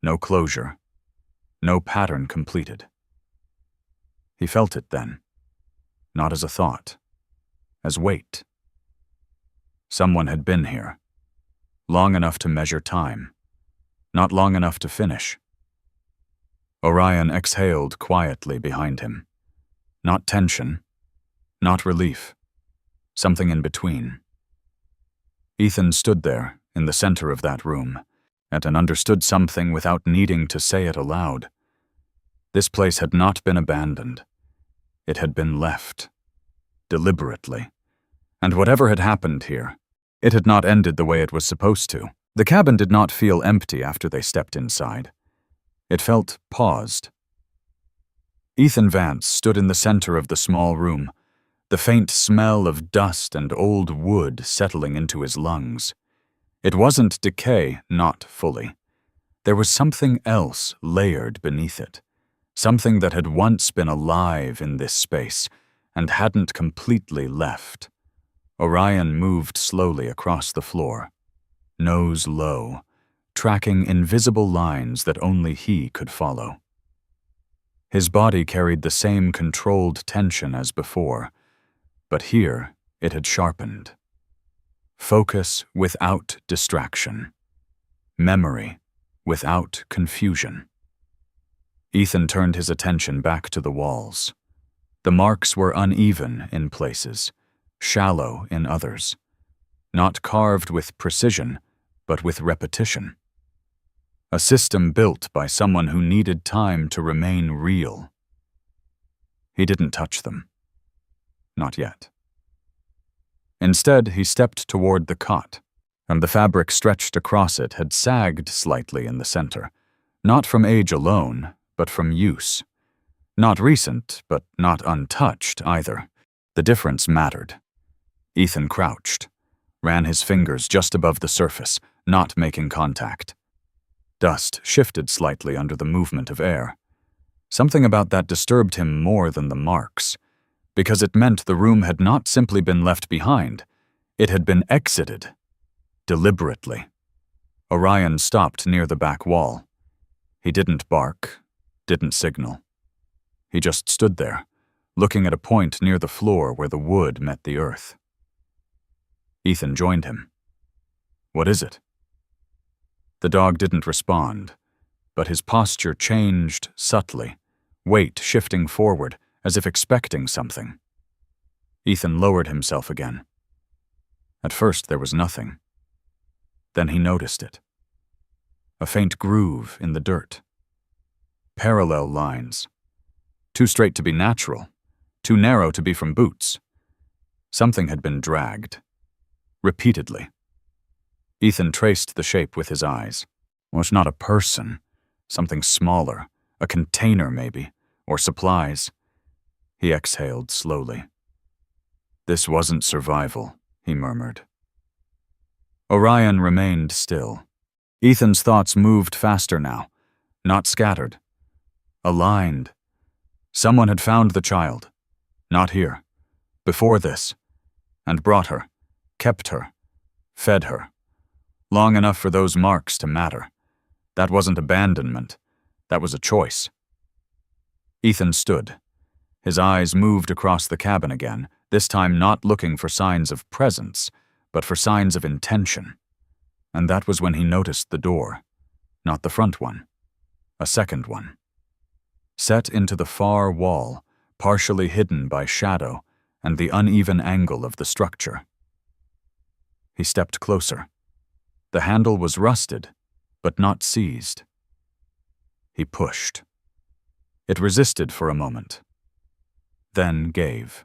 No closure. No pattern completed. He felt it then. Not as a thought. As weight. Someone had been here. Long enough to measure time. Not long enough to finish. Orion exhaled quietly behind him. Not tension. Not relief. Something in between. Ethan stood there, in the center of that room, and understood something without needing to say it aloud. This place had not been abandoned. It had been left. Deliberately. And whatever had happened here, it had not ended the way it was supposed to. The cabin did not feel empty after they stepped inside. It felt paused. Ethan Vance stood in the center of the small room, the faint smell of dust and old wood settling into his lungs. It wasn't decay, not fully. There was something else layered beneath it, something that had once been alive in this space and hadn't completely left. Orion moved slowly across the floor, nose low, tracking invisible lines that only he could follow. His body carried the same controlled tension as before, but here it had sharpened. Focus without distraction. Memory without confusion. Ethan turned his attention back to the walls. The marks were uneven in places, shallow in others, not carved with precision, but with repetition. A system built by someone who needed time to remain real. He didn't touch them. Not yet. Instead, he stepped toward the cot, and the fabric stretched across it had sagged slightly in the center, not from age alone, but from use. Not recent, but not untouched either. The difference mattered. Ethan crouched, ran his fingers just above the surface, not making contact. Dust shifted slightly under the movement of air. Something about that disturbed him more than the marks, because it meant the room had not simply been left behind, it had been exited. Deliberately. Orion stopped near the back wall. He didn't bark, didn't signal. He just stood there, looking at a point near the floor where the wood met the earth. Ethan joined him. "What is it?" The dog didn't respond, but his posture changed subtly, weight shifting forward, as if expecting something. Ethan lowered himself again. At first there was nothing. Then he noticed it. A faint groove in the dirt. Parallel lines. Too straight to be natural, too narrow to be from boots. Something had been dragged. Repeatedly. Ethan traced the shape with his eyes. Well, it's not a person. Something smaller. A container, maybe. or supplies. He exhaled slowly. This wasn't survival, he murmured. Orion remained still. Ethan's thoughts moved faster now, not scattered. Aligned. Someone had found the child. Not here. Before this. And brought her. Kept her. Fed her. Long enough for those marks to matter. That wasn't abandonment. That was a choice. Ethan stood. His eyes moved across the cabin again, this time not looking for signs of presence, but for signs of intention. And that was when he noticed the door. Not the front one. A second one. Set into the far wall, partially hidden by shadow and the uneven angle of the structure. He stepped closer. The handle was rusted, but not seized. He pushed. It resisted for a moment, then gave.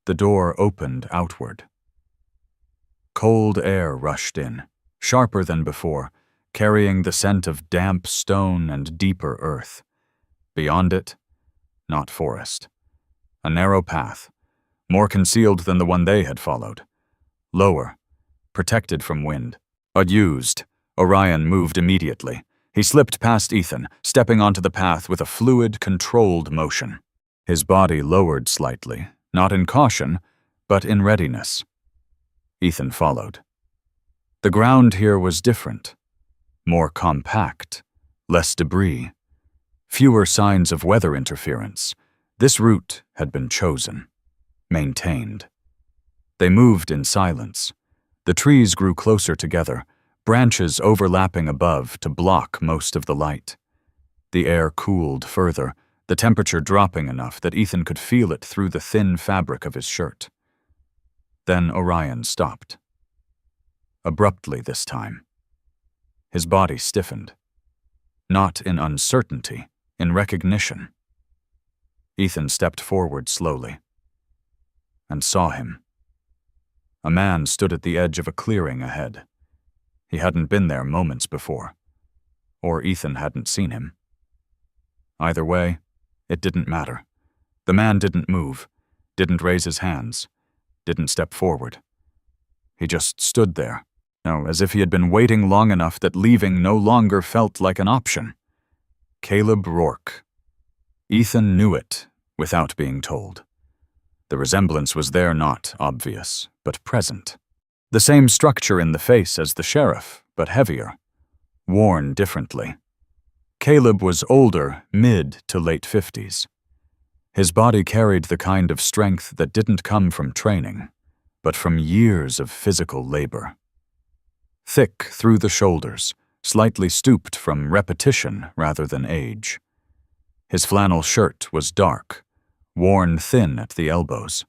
The door opened outward. Cold air rushed in, sharper than before, carrying the scent of damp stone and deeper earth. Beyond it, not forest. A narrow path, more concealed than the one they had followed. Lower, protected from wind. Unused, Orion moved immediately. He slipped past Ethan, stepping onto the path with a fluid, controlled motion. His body lowered slightly, not in caution, but in readiness. Ethan followed. The ground here was different. More compact, less debris, fewer signs of weather interference. This route had been chosen, maintained. They moved in silence. The trees grew closer together, branches overlapping above to block most of the light. The air cooled further, the temperature dropping enough that Ethan could feel it through the thin fabric of his shirt. Then Orion stopped. Abruptly this time. His body stiffened. Not in uncertainty, in recognition. Ethan stepped forward slowly and saw him. A man stood at the edge of a clearing ahead. He hadn't been there moments before, or Ethan hadn't seen him. Either way, it didn't matter. The man didn't move, didn't raise his hands, didn't step forward. He just stood there, as if he had been waiting long enough that leaving no longer felt like an option. Caleb Rourke. Ethan knew it without being told. The resemblance was there, not obvious, but present. The same structure in the face as the sheriff, but heavier, worn differently. Caleb was older, mid to late 50s. His body carried the kind of strength that didn't come from training, but from years of physical labor. Thick through the shoulders, slightly stooped from repetition rather than age. His flannel shirt was dark, worn thin at the elbows.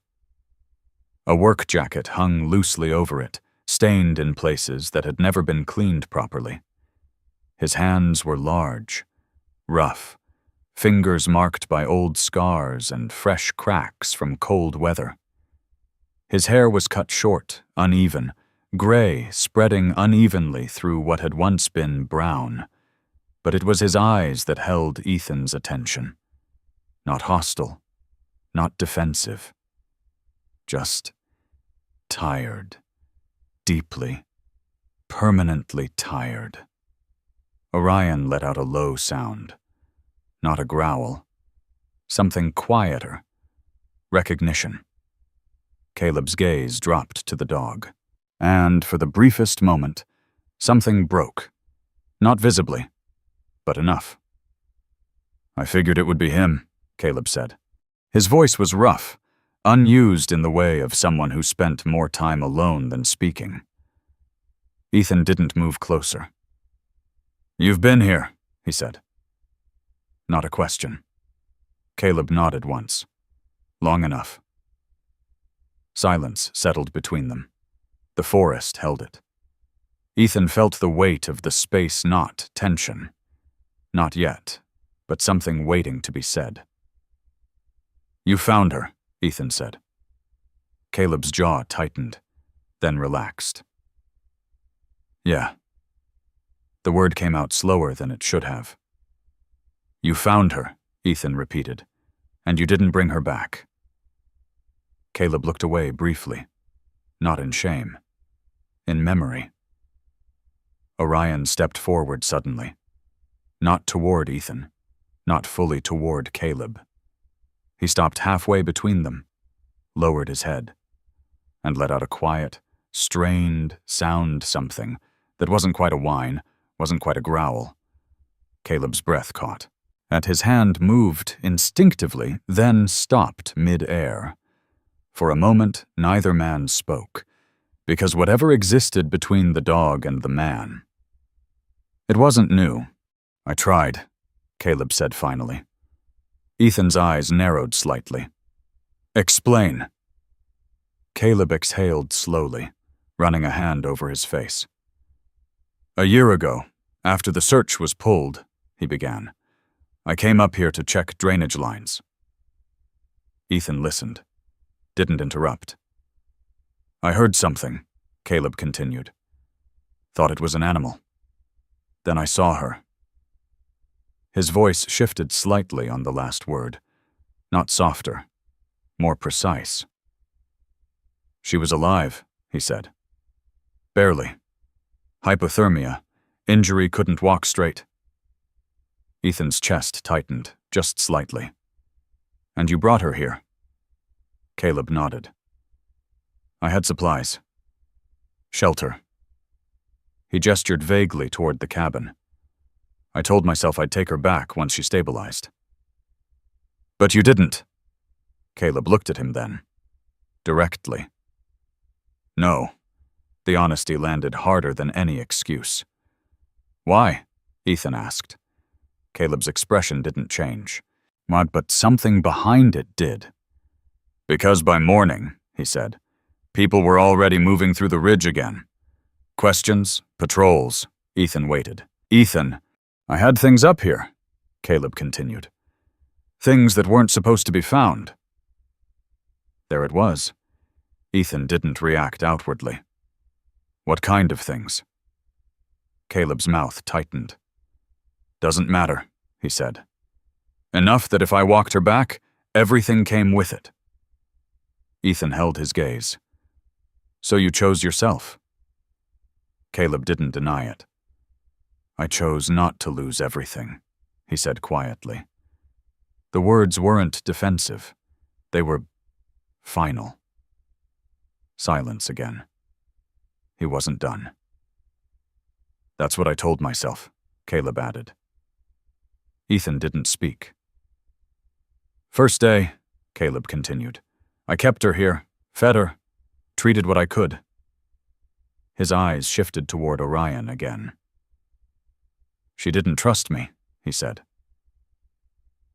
A work jacket hung loosely over it, stained in places that had never been cleaned properly. His hands were large, rough, fingers marked by old scars and fresh cracks from cold weather. His hair was cut short, uneven, gray spreading unevenly through what had once been brown. But it was his eyes that held Ethan's attention. Not hostile, not defensive. Just tired. Deeply, permanently tired. Orion let out a low sound. Not a growl. Something quieter. Recognition. Caleb's gaze dropped to the dog. And for the briefest moment, something broke. Not visibly, but enough. I figured it would be him, Caleb said. His voice was rough, unused in the way of someone who spent more time alone than speaking. Ethan didn't move closer. You've been here, he said. Not a question. Caleb nodded once. Long enough. Silence settled between them. The forest held it. Ethan felt the weight of the space, not tension. Not yet, but something waiting to be said. You found her, Ethan said. Caleb's jaw tightened, then relaxed. Yeah. The word came out slower than it should have. You found her, Ethan repeated. And you didn't bring her back. Caleb looked away briefly, not in shame, in memory. Orion stepped forward suddenly, not toward Ethan, not fully toward Caleb. He stopped halfway between them, lowered his head, and let out a quiet, strained sound something that wasn't quite a whine, wasn't quite a growl. Caleb's breath caught. And his hand moved instinctively, then stopped mid-air. For a moment, neither man spoke, because whatever existed between the dog and the man. It wasn't new. I tried, Caleb said finally. Ethan's eyes narrowed slightly. Explain. Caleb exhaled slowly, running a hand over his face. A year ago, after the search was pulled, he began, I came up here to check drainage lines. Ethan listened, didn't interrupt. I heard something, Caleb continued. Thought it was an animal. Then I saw her. His voice shifted slightly on the last word, not softer, more precise. She was alive, he said. Barely. Hypothermia. Injury, couldn't walk straight. Ethan's chest tightened, just slightly. And you brought her here? Caleb nodded. I had supplies. Shelter. He gestured vaguely toward the cabin. I told myself I'd take her back once she stabilized. But you didn't. Caleb looked at him then, directly. No. The honesty landed harder than any excuse. Why? Ethan asked. Caleb's expression didn't change. But something behind it did. Because by morning, he said, people were already moving through the ridge again. Questions, patrols. Ethan waited. Ethan, I had things up here, Caleb continued. Things that weren't supposed to be found. There it was. Ethan didn't react outwardly. What kind of things? Caleb's mouth tightened. Doesn't matter, he said. Enough that if I walked her back, everything came with it. Ethan held his gaze. So you chose yourself? Caleb didn't deny it. I chose not to lose everything, he said quietly. The words weren't defensive. They were final. Silence again. He wasn't done. That's what I told myself, Caleb added. Ethan didn't speak. First day, Caleb continued, I kept her here, fed her, treated what I could. His eyes shifted toward Orion again. She didn't trust me, he said.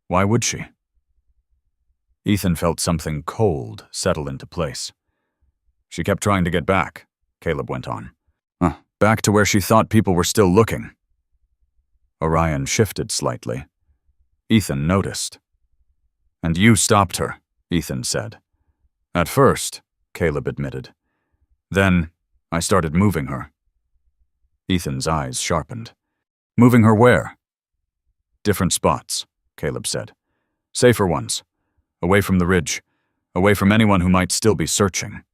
Why would she? Ethan felt something cold settle into place. She kept trying to get back, Caleb went on. Back to where she thought people were still looking. Orion shifted slightly. Ethan noticed. And you stopped her, Ethan said. At first, Caleb admitted. Then, I started moving her. Ethan's eyes sharpened. Moving her where? Different spots, Caleb said. Safer ones. Away from the ridge. Away from anyone who might still be searching.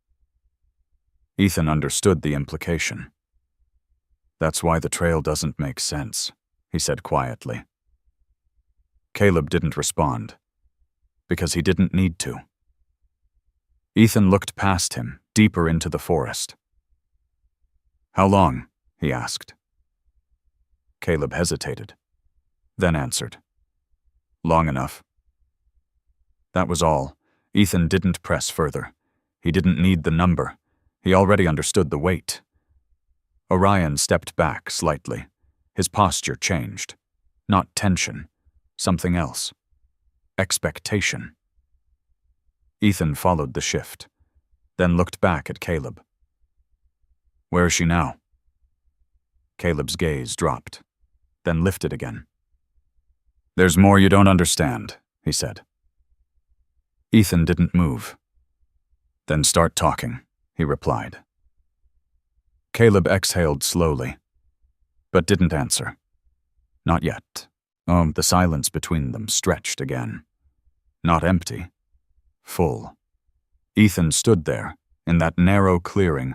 Ethan understood the implication. That's why the trail doesn't make sense, he said quietly. Caleb didn't respond, because he didn't need to. Ethan looked past him, deeper into the forest. How long? He asked. Caleb hesitated, then answered. Long enough. That was all. Ethan didn't press further. He didn't need the number. He already understood the weight. Orion stepped back slightly. His posture changed. Not tension. Something else. Expectation. Ethan followed the shift, then looked back at Caleb. Where is she now? Caleb's gaze dropped, then lifted again. There's more you don't understand, he said. Ethan didn't move. Then start talking, he replied. Caleb exhaled slowly, but didn't answer. Not yet. The silence between them stretched again. Not empty. Full. Ethan stood there, in that narrow clearing,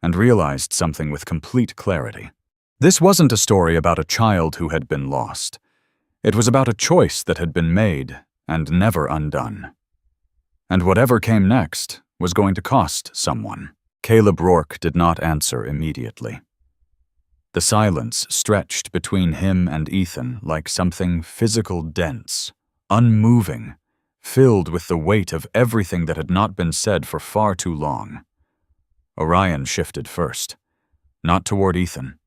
and realized something with complete clarity. This wasn't a story about a child who had been lost. It was about a choice that had been made and never undone. And whatever came next was going to cost someone. Caleb Rourke did not answer immediately. The silence stretched between him and Ethan like something physical dense, unmoving, filled with the weight of everything that had not been said for far too long. Orion shifted first, not toward Ethan,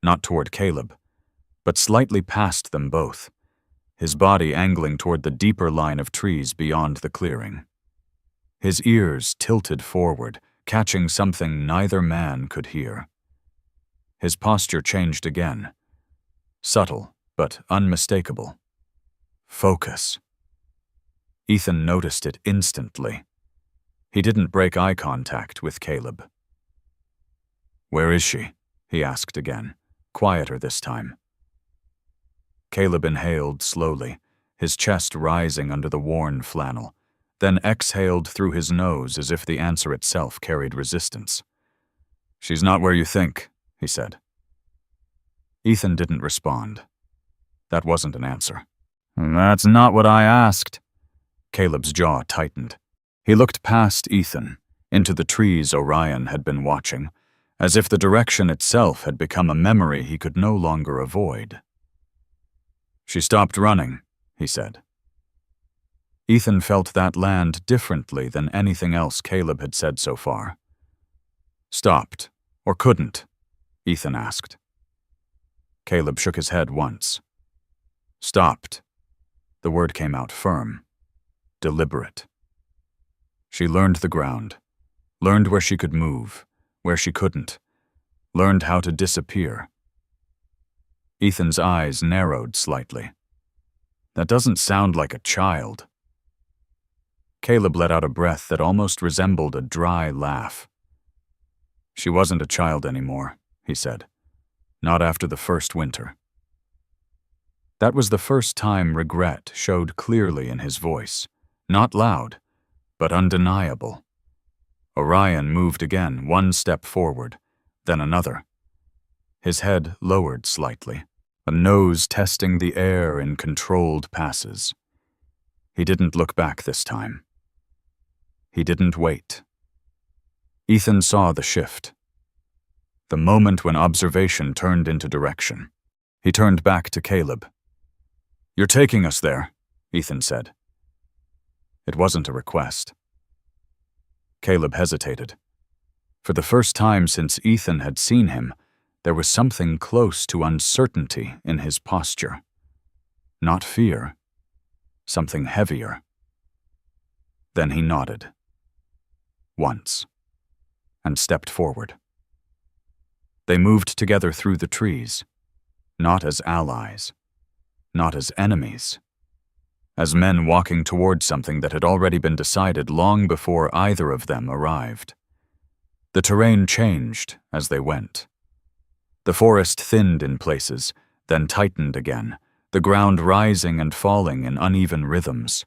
not toward Caleb, but slightly past them both, his body angling toward the deeper line of trees beyond the clearing. His ears tilted forward, catching something neither man could hear. His posture changed again. Subtle, but unmistakable. Focus. Ethan noticed it instantly. He didn't break eye contact with Caleb. "Where is she?" he asked again, quieter this time. Caleb inhaled slowly, his chest rising under the worn flannel, then exhaled through his nose as if the answer itself carried resistance. "She's not where you think," he said. Ethan didn't respond. That wasn't an answer. "That's not what I asked." Caleb's jaw tightened. He looked past Ethan, into the trees Orion had been watching, as if the direction itself had become a memory he could no longer avoid. "She stopped running," he said. Ethan felt that land differently than anything else Caleb had said so far. "Stopped, or couldn't?" Ethan asked. Caleb shook his head once. "Stopped." The word came out firm, deliberate. She learned the ground, learned where she could move, where she couldn't, learned how to disappear. Ethan's eyes narrowed slightly. "That doesn't sound like a child." Caleb let out a breath that almost resembled a dry laugh. "She wasn't a child anymore," he said. "Not after the first winter." That was the first time regret showed clearly in his voice, not loud, but undeniable. Orion moved again, one step forward, then another. His head lowered slightly, a nose testing the air in controlled passes. He didn't look back this time. He didn't wait. Ethan saw the shift. The moment when observation turned into direction. He turned back to Caleb. "You're taking us there," Ethan said. It wasn't a request. Caleb hesitated. For the first time since Ethan had seen him, there was something close to uncertainty in his posture. Not fear. Something heavier. Then he nodded. Once. And stepped forward. They moved together through the trees, not as allies, not as enemies, as men walking toward something that had already been decided long before either of them arrived. The terrain changed as they went. The forest thinned in places, then tightened again, the ground rising and falling in uneven rhythms.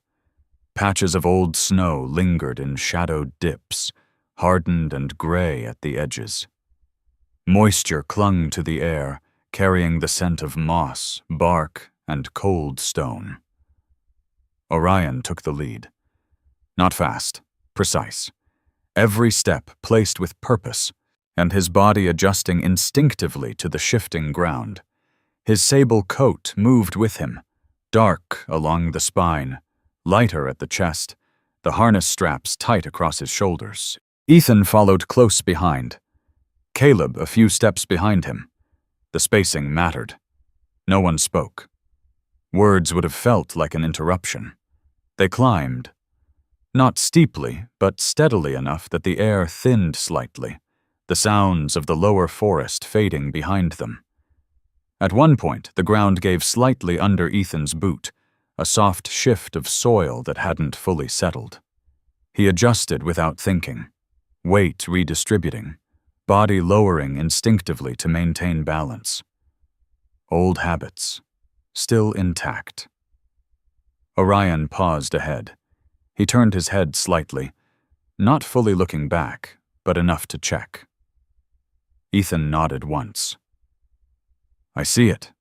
Patches of old snow lingered in shadowed dips, hardened and gray at the edges. Moisture clung to the air, carrying the scent of moss, bark, and cold stone. Orion took the lead. Not fast, precise. Every step placed with purpose, and his body adjusting instinctively to the shifting ground. His sable coat moved with him, dark along the spine, lighter at the chest, the harness straps tight across his shoulders. Ethan followed close behind. Caleb a few steps behind him. The spacing mattered. No one spoke. Words would have felt like an interruption. They climbed. Not steeply, but steadily enough that the air thinned slightly, the sounds of the lower forest fading behind them. At one point, the ground gave slightly under Ethan's boot, a soft shift of soil that hadn't fully settled. He adjusted without thinking, weight redistributing, body lowering instinctively to maintain balance. Old habits. still intact. Orion paused ahead. He turned his head slightly, not fully looking back, but enough to check. Ethan nodded once. "I see it."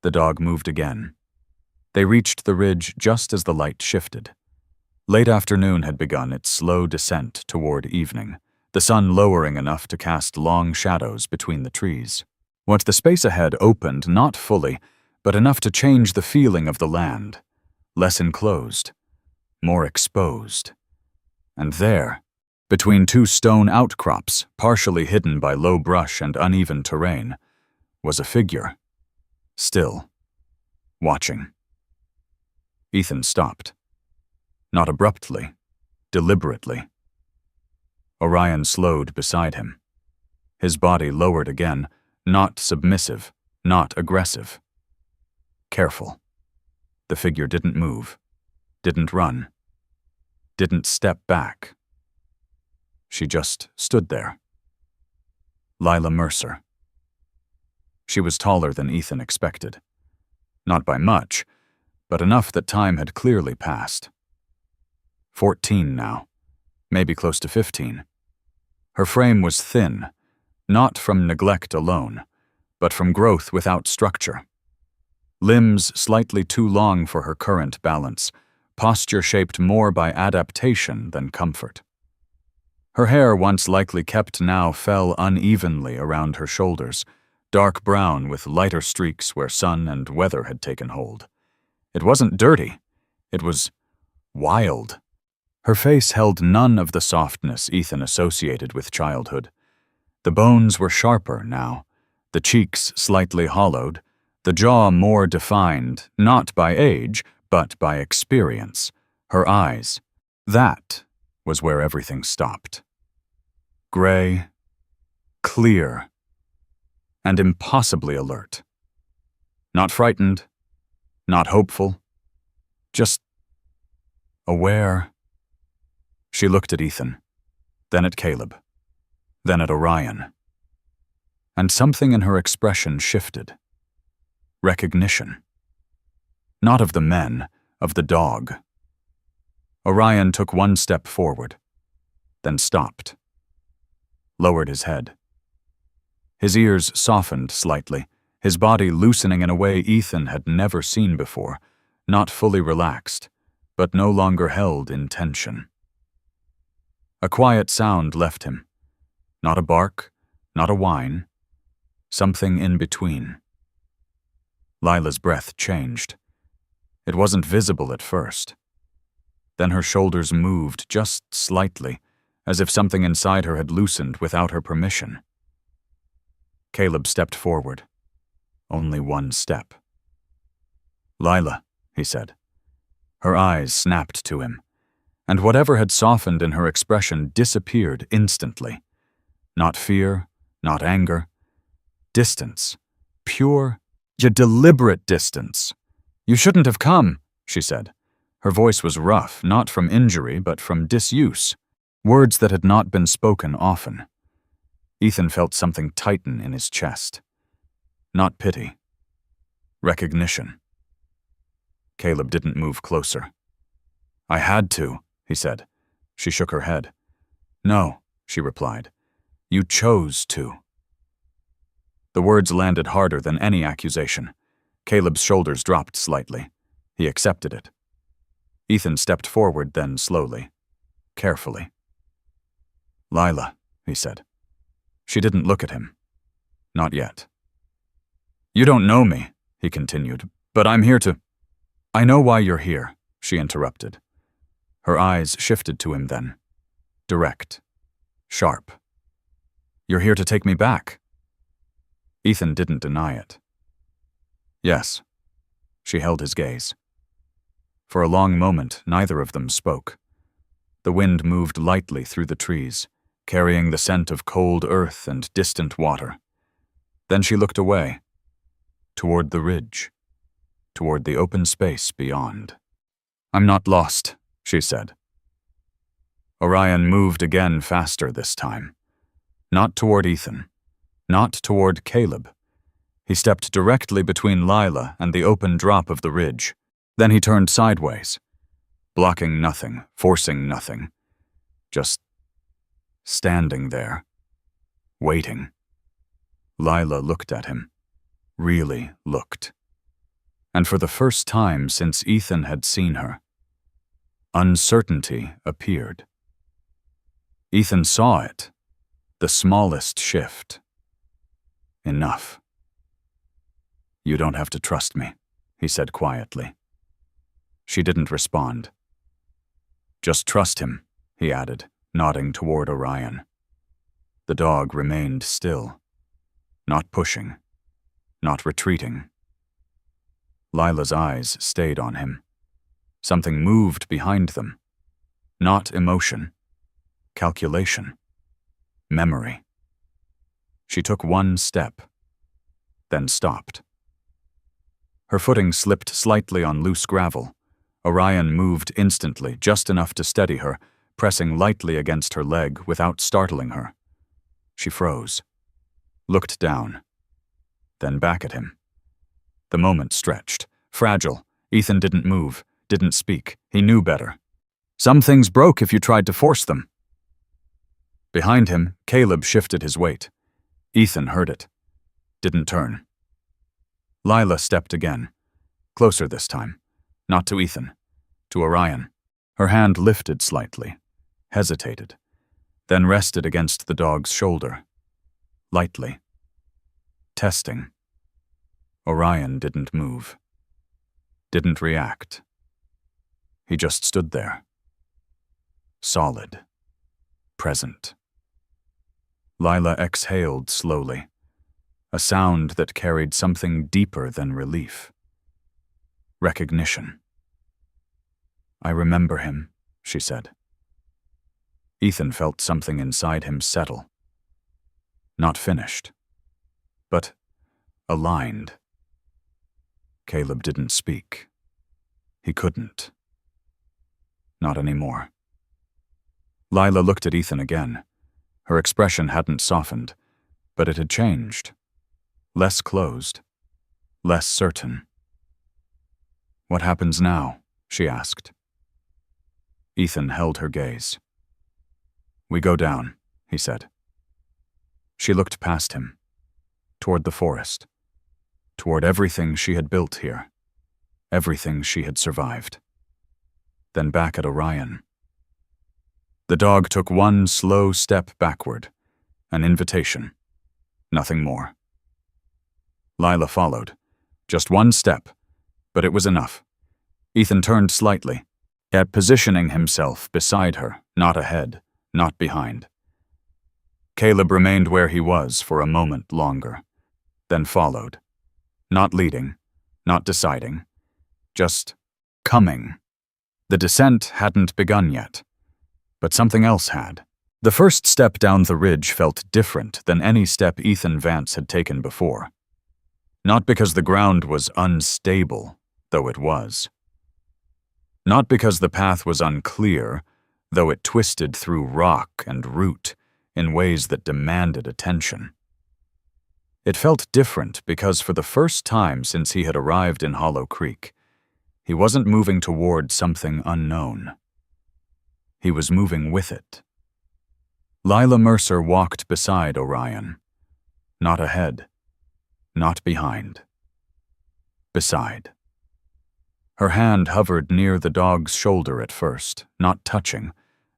The dog moved again. They reached the ridge just as the light shifted. Late afternoon had begun its slow descent toward evening, the sun lowering enough to cast long shadows between the trees. What the space ahead opened not fully, but enough to change the feeling of the land. Less enclosed, more exposed. And there, between two stone outcrops, partially hidden by low brush and uneven terrain, was a figure, still, watching. Ethan stopped. Not abruptly, deliberately. Orion slowed beside him. His body lowered again, not submissive, not aggressive. Careful. The figure didn't move, didn't run, didn't step back. She just stood there. Lila Mercer. She was taller than Ethan expected. Not by much, but enough that time had clearly passed. 14 now, maybe close to 15. Her frame was thin, not from neglect alone, but from growth without structure. Limbs slightly too long for her current balance, posture shaped more by adaptation than comfort. Her hair, once lightly kept, now fell unevenly around her shoulders, dark brown with lighter streaks where sun and weather had taken hold. It wasn't dirty. It was wild. Her face held none of the softness Ethan associated with childhood. The bones were sharper now, the cheeks slightly hollowed, the jaw more defined, not by age, but by experience. Her eyes, that was where everything stopped. Gray, clear, and impossibly alert. Not frightened, not hopeful, just aware. She looked at Ethan, then at Caleb, then at Orion. And something in her expression shifted. Recognition. Not of the men, of the dog. Orion took one step forward, then stopped. Lowered his head. His ears softened slightly, his body loosening in a way Ethan had never seen before, not fully relaxed, but no longer held in tension. A quiet sound left him. Not a bark, not a whine. Something in between. Lila's breath changed. It wasn't visible at first. Then her shoulders moved just slightly, as if something inside her had loosened without her permission. Caleb stepped forward. Only one step. "Lila," he said. Her eyes snapped to him, and whatever had softened in her expression disappeared instantly. Not fear, not anger. Distance. Pure, yet deliberate distance. "You shouldn't have come," she said. Her voice was rough, not from injury, but from disuse. Words that had not been spoken often. Ethan felt something tighten in his chest. Not pity. Recognition. Caleb didn't move closer. "I had to," he said. She shook her head. "No," she replied. "You chose to." The words landed harder than any accusation. Caleb's shoulders dropped slightly. He accepted it. Ethan stepped forward then slowly, carefully. "Lila," he said. She didn't look at him. Not yet. "You don't know me," he continued, "but I'm here to—" "I know why you're here," she interrupted. Her eyes shifted to him then. Direct. Sharp. "You're here to take me back." Ethan didn't deny it. "Yes." She held his gaze. For a long moment, neither of them spoke. The wind moved lightly through the trees, carrying the scent of cold earth and distant water. Then she looked away, toward the ridge, toward the open space beyond. "I'm not lost," she said. Orion moved again faster this time. Not toward Ethan. Not toward Caleb. He stepped directly between Lila and the open drop of the ridge. Then he turned sideways, blocking nothing, forcing nothing. Just standing there, waiting. Lila looked at him, really looked. And for the first time since Ethan had seen her, uncertainty appeared. Ethan saw it, the smallest shift. Enough. "You don't have to trust me," he said quietly. She didn't respond. "Just trust him," he added, nodding toward Orion. The dog remained still, not pushing, not retreating. Lila's eyes stayed on him. Something moved behind them. Not emotion, calculation, memory. She took one step, then stopped. Her footing slipped slightly on loose gravel. Orion moved instantly, just enough to steady her, pressing lightly against her leg without startling her. She froze, looked down, then back at him. The moment stretched, fragile. Ethan didn't move, didn't speak. He knew better. Some things broke if you tried to force them. Behind him, Caleb shifted his weight. Ethan heard it, didn't turn. Lila stepped again, closer this time, not to Ethan, to Orion. Her hand lifted slightly, hesitated, then rested against the dog's shoulder, lightly. Testing. Orion didn't move, didn't react. He just stood there, solid, present. Lila exhaled slowly, a sound that carried something deeper than relief. Recognition. "I remember him," she said. Ethan felt something inside him settle. Not finished, but aligned. Caleb didn't speak. He couldn't. Not anymore. Lila looked at Ethan again. Her expression hadn't softened, but it had changed. Less closed, less certain. "What happens now?" she asked. Ethan held her gaze. "We go down," he said. She looked past him, toward the forest, toward everything she had built here, everything she had survived. Then back at Orion. The dog took one slow step backward, an invitation, nothing more. Lila followed, just one step, but it was enough. Ethan turned slightly, yet positioning himself beside her, not ahead, not behind. Caleb remained where he was for a moment longer, then followed, not leading, not deciding, just coming. The descent hadn't begun yet, but something else had. The first step down the ridge felt different than any step Ethan Vance had taken before. Not because the ground was unstable, though it was. Not because the path was unclear, though it twisted through rock and root in ways that demanded attention. It felt different because for the first time since he had arrived in Hollow Creek, he wasn't moving toward something unknown. He was moving with it. Lila Mercer walked beside Orion. Not ahead, not behind. Beside. Her hand hovered near the dog's shoulder at first, not touching,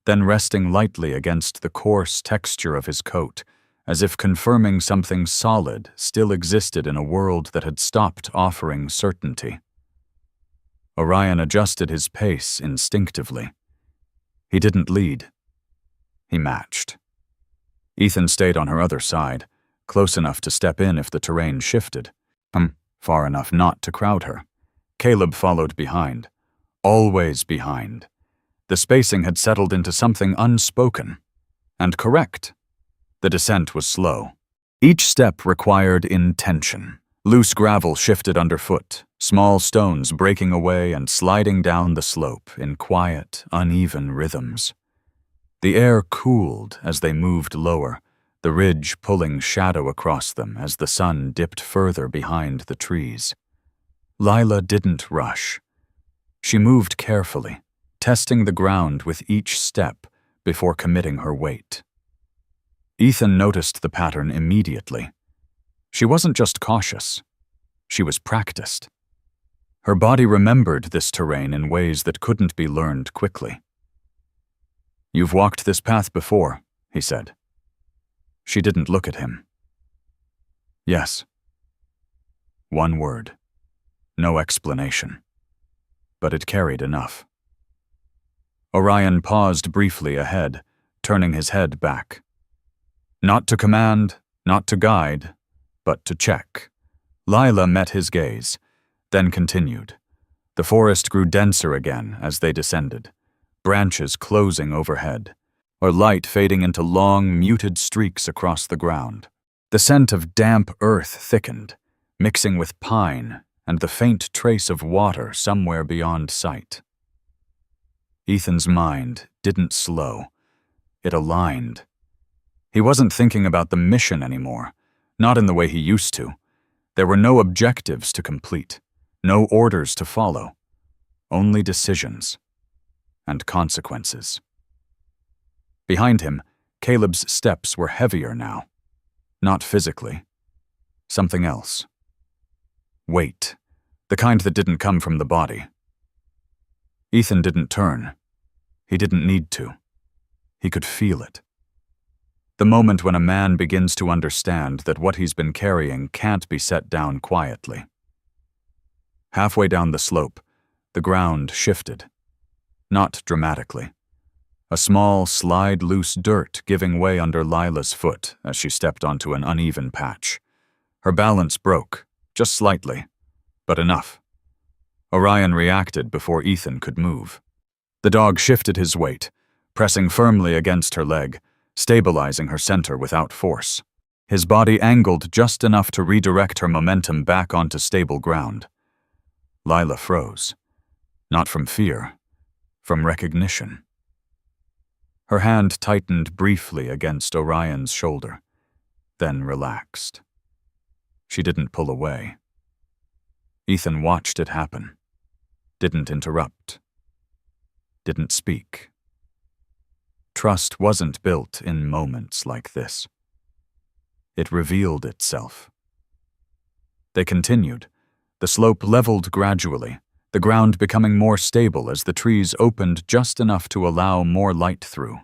then resting lightly against the coarse texture of his coat, as if confirming something solid still existed in a world that had stopped offering certainty. Orion adjusted his pace instinctively. He didn't lead. He matched. Ethan stayed on her other side, close enough to step in if the terrain shifted, far enough not to crowd her. Caleb followed behind, always behind. The spacing had settled into something unspoken and correct. The descent was slow. Each step required intention. Loose gravel shifted underfoot, small stones breaking away and sliding down the slope in quiet, uneven rhythms. The air cooled as they moved lower, the ridge pulling shadow across them as the sun dipped further behind the trees. Lila didn't rush. She moved carefully, testing the ground with each step before committing her weight. Ethan noticed the pattern immediately. She wasn't just cautious. She was practiced. Her body remembered this terrain in ways that couldn't be learned quickly. "You've walked this path before," he said. She didn't look at him. "Yes." One word. No explanation. But it carried enough. Orion paused briefly ahead, turning his head back. Not to command, not to guide, but to check. Lila met his gaze, then continued. The forest grew denser again as they descended, branches closing overhead, or light fading into long, muted streaks across the ground. The scent of damp earth thickened, mixing with pine and the faint trace of water somewhere beyond sight. Ethan's mind didn't slow. It aligned. He wasn't thinking about the mission anymore, not in the way he used to. There were no objectives to complete, no orders to follow, only decisions and consequences. Behind him, Caleb's steps were heavier now. Not physically. Something else. Weight. The kind that didn't come from the body. Ethan didn't turn. He didn't need to. He could feel it. The moment when a man begins to understand that what he's been carrying can't be set down quietly. Halfway down the slope, the ground shifted. Not dramatically. A small, slide-loose dirt giving way under Lila's foot as she stepped onto an uneven patch. Her balance broke, just slightly, but enough. Orion reacted before Ethan could move. The dog shifted his weight, pressing firmly against her leg, stabilizing her center without force. His body angled just enough to redirect her momentum back onto stable ground. Lila froze. Not from fear, from recognition. Her hand tightened briefly against Orion's shoulder, then relaxed. She didn't pull away. Ethan watched it happen. Didn't interrupt. Didn't speak. Trust wasn't built in moments like this. It revealed itself. They continued, the slope leveled gradually, the ground becoming more stable as the trees opened just enough to allow more light through.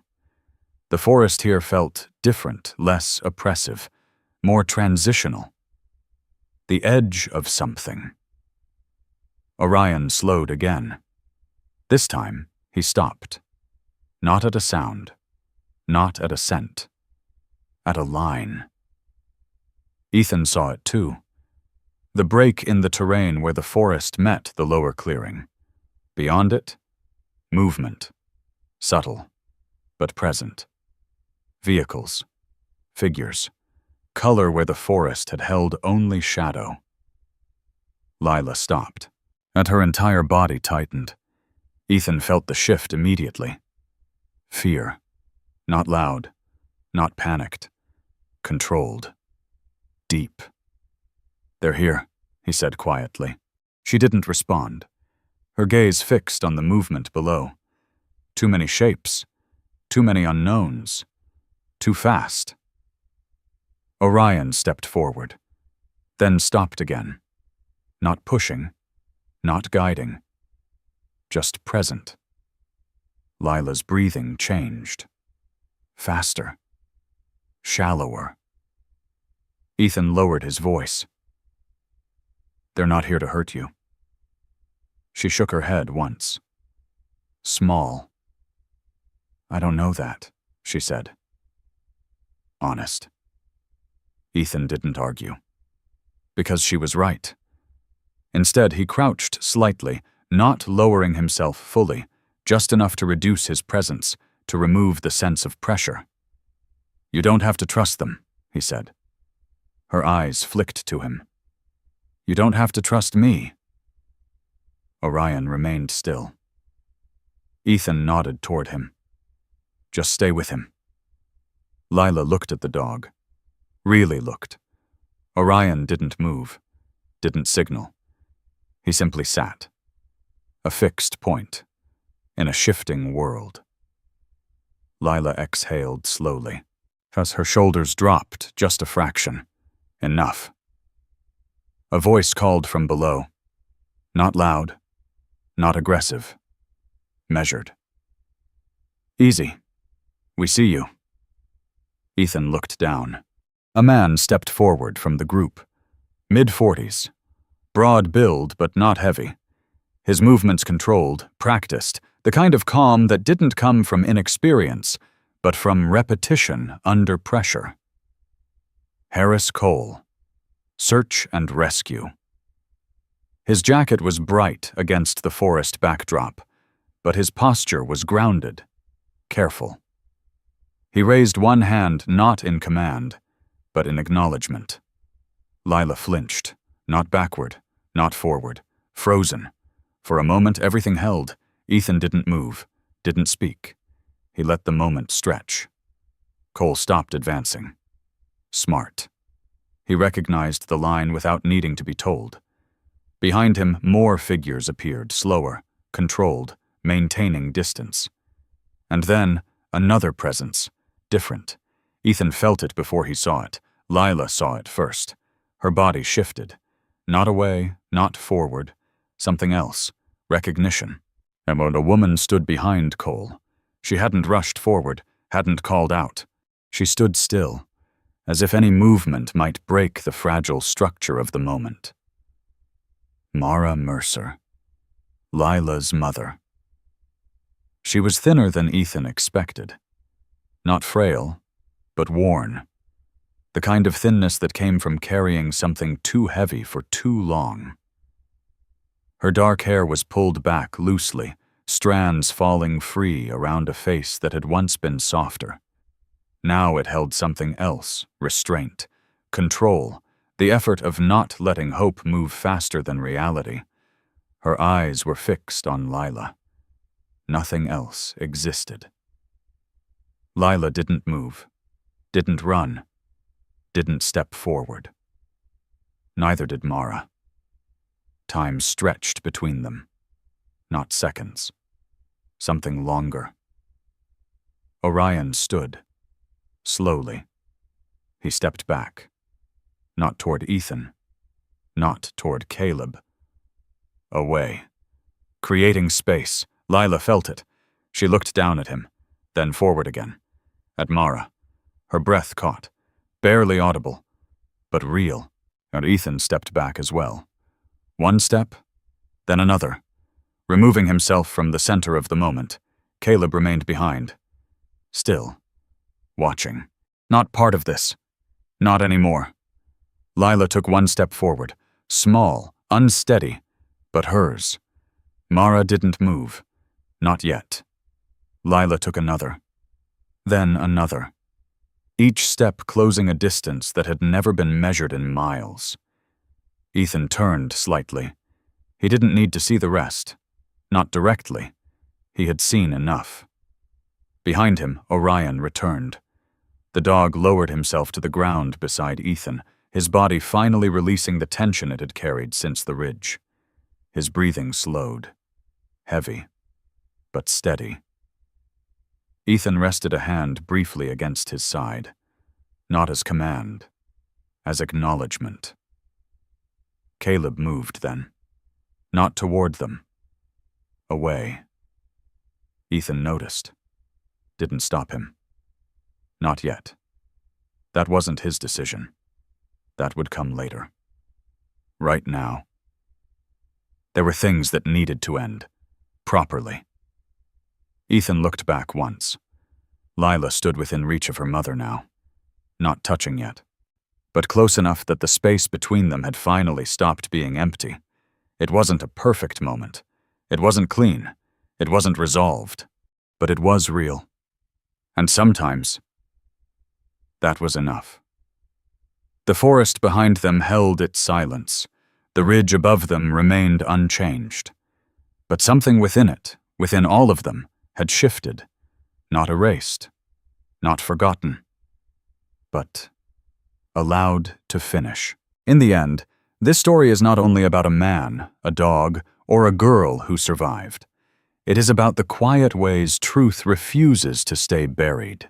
The forest here felt different, less oppressive, more transitional. The edge of something. Orion slowed again. This time, he stopped. Not at a sound. Not at a scent. At a line. Ethan saw it too. The break in the terrain where the forest met the lower clearing. Beyond it, movement. Subtle, but present. Vehicles. Figures. Color where the forest had held only shadow. Lila stopped, and her entire body tightened. Ethan felt the shift immediately. Fear. Not loud. Not panicked. Controlled. Deep. "They're here," he said quietly. She didn't respond. Her gaze fixed on the movement below. Too many shapes. Too many unknowns. Too fast. Orion stepped forward, then stopped again. Not pushing. Not guiding. Just present. Lila's breathing changed. Faster. Shallower. Ethan lowered his voice. "They're not here to hurt you." She shook her head once. Small. "I don't know that," she said. Honest. Ethan didn't argue. Because she was right. Instead, he crouched slightly, not lowering himself fully, just enough to reduce his presence, to remove the sense of pressure. "You don't have to trust them," he said. Her eyes flicked to him. "You don't have to trust me." Orion remained still. Ethan nodded toward him. "Just stay with him." Lila looked at the dog. Really looked. Orion didn't move, didn't signal. He simply sat. A fixed point, in a shifting world. Lila exhaled slowly, as her shoulders dropped just a fraction. Enough. A voice called from below. Not loud, not aggressive. Measured. Easy. We see you. Ethan looked down. A man stepped forward from the group. Mid-40s. Broad build, but not heavy. His movements controlled, practiced, the kind of calm that didn't come from inexperience, but from repetition under pressure. Harris Cole. Search and rescue. His jacket was bright against the forest backdrop, but his posture was grounded, careful. He raised one hand not in command, but in acknowledgement. Lila flinched, not backward, not forward, frozen. For a moment everything held. Ethan didn't move, didn't speak. He let the moment stretch. Cole stopped advancing. Smart. He recognized the line without needing to be told. Behind him, more figures appeared, slower, controlled, maintaining distance. And then, another presence, different. Ethan felt it before he saw it. Lila saw it first. Her body shifted. Not away, not forward. Something else. Recognition. And when a woman stood behind Cole, she hadn't rushed forward, hadn't called out. She stood still, as if any movement might break the fragile structure of the moment. Mara Mercer. Lila's mother. She was thinner than Ethan expected. Not frail, but worn. The kind of thinness that came from carrying something too heavy for too long. Her dark hair was pulled back loosely, strands falling free around a face that had once been softer. Now it held something else, restraint, control, the effort of not letting hope move faster than reality. Her eyes were fixed on Lila. Nothing else existed. Lila didn't move, didn't run, didn't step forward. Neither did Mara. Time stretched between them. Not seconds. Something longer. Orion stood. Slowly. He stepped back. Not toward Ethan. Not toward Caleb. Away. Creating space. Lila felt it. She looked down at him, then forward again. At Mara. Her breath caught. Barely audible, but real. And Ethan stepped back as well. One step, then another. Removing himself from the center of the moment, Caleb remained behind. Still. Watching. Not part of this. Not anymore. Lila took one step forward. Small, unsteady, but hers. Mara didn't move. Not yet. Lila took another. Then another. Each step closing a distance that had never been measured in miles. Ethan turned slightly. He didn't need to see the rest. Not directly. He had seen enough. Behind him, Orion returned. The dog lowered himself to the ground beside Ethan, his body finally releasing the tension it had carried since the ridge. His breathing slowed. Heavy, but steady. Ethan rested a hand briefly against his side. Not as command, as acknowledgement. Caleb moved then. Not toward them. Away. Ethan noticed. Didn't stop him. Not yet. That wasn't his decision. That would come later. Right now. There were things that needed to end. Properly. Ethan looked back once. Lila stood within reach of her mother now. Not touching yet. But close enough that the space between them had finally stopped being empty. It wasn't a perfect moment. It wasn't clean. It wasn't resolved. But it was real. And sometimes, that was enough. The forest behind them held its silence. The ridge above them remained unchanged. But something within it, within all of them, had shifted. Not erased. Not forgotten. but allowed to finish. In the end, this story is not only about a man, a dog, or a girl who survived. It is about the quiet ways truth refuses to stay buried,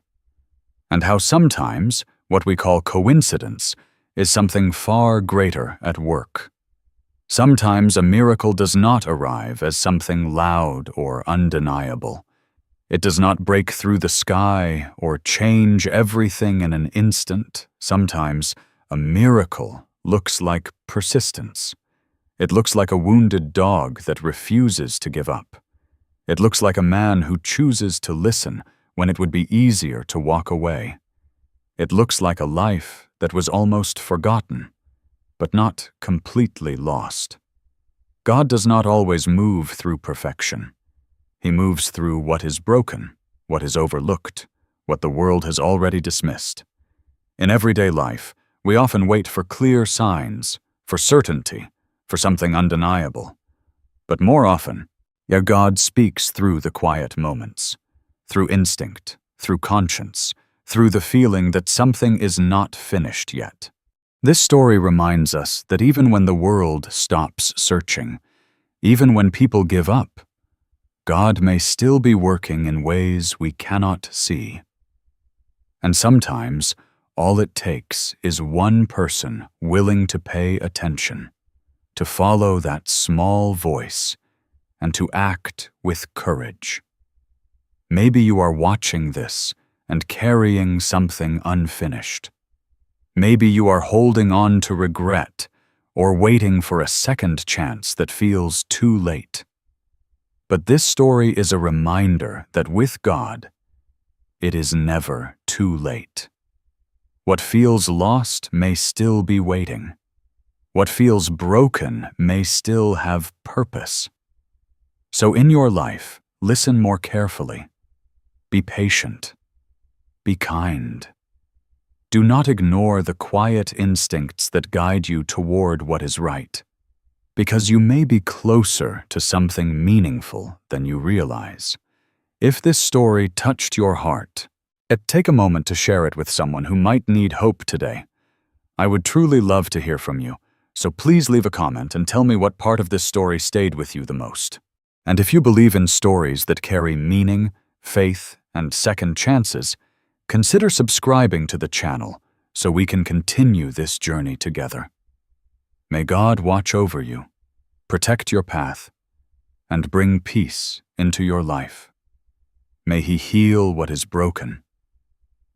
and how sometimes what we call coincidence is something far greater at work. Sometimes a miracle does not arrive as something loud or undeniable. It does not break through the sky or change everything in an instant. Sometimes a miracle looks like persistence. It looks like a wounded dog that refuses to give up. It looks like a man who chooses to listen when it would be easier to walk away. It looks like a life that was almost forgotten, but not completely lost. God does not always move through perfection. He moves through what is broken, what is overlooked, what the world has already dismissed. In everyday life, we often wait for clear signs, for certainty, for something undeniable. But more often, God speaks through the quiet moments, through instinct, through conscience, through the feeling that something is not finished yet. This story reminds us that even when the world stops searching, even when people give up, God may still be working in ways we cannot see. And sometimes, all it takes is one person willing to pay attention, to follow that small voice, and to act with courage. Maybe you are watching this and carrying something unfinished. Maybe you are holding on to regret or waiting for a second chance that feels too late. But this story is a reminder that with God, it is never too late. What feels lost may still be waiting. What feels broken may still have purpose. So in your life, listen more carefully. Be patient. Be kind. Do not ignore the quiet instincts that guide you toward what is right, because you may be closer to something meaningful than you realize. If this story touched your heart, take a moment to share it with someone who might need hope today. I would truly love to hear from you, so please leave a comment and tell me what part of this story stayed with you the most. And if you believe in stories that carry meaning, faith, and second chances, consider subscribing to the channel so we can continue this journey together. May God watch over you, protect your path, and bring peace into your life. May He heal what is broken,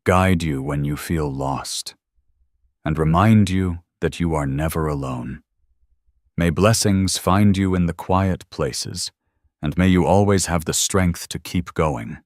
guide you when you feel lost, and remind you that you are never alone. May blessings find you in the quiet places, and may you always have the strength to keep going.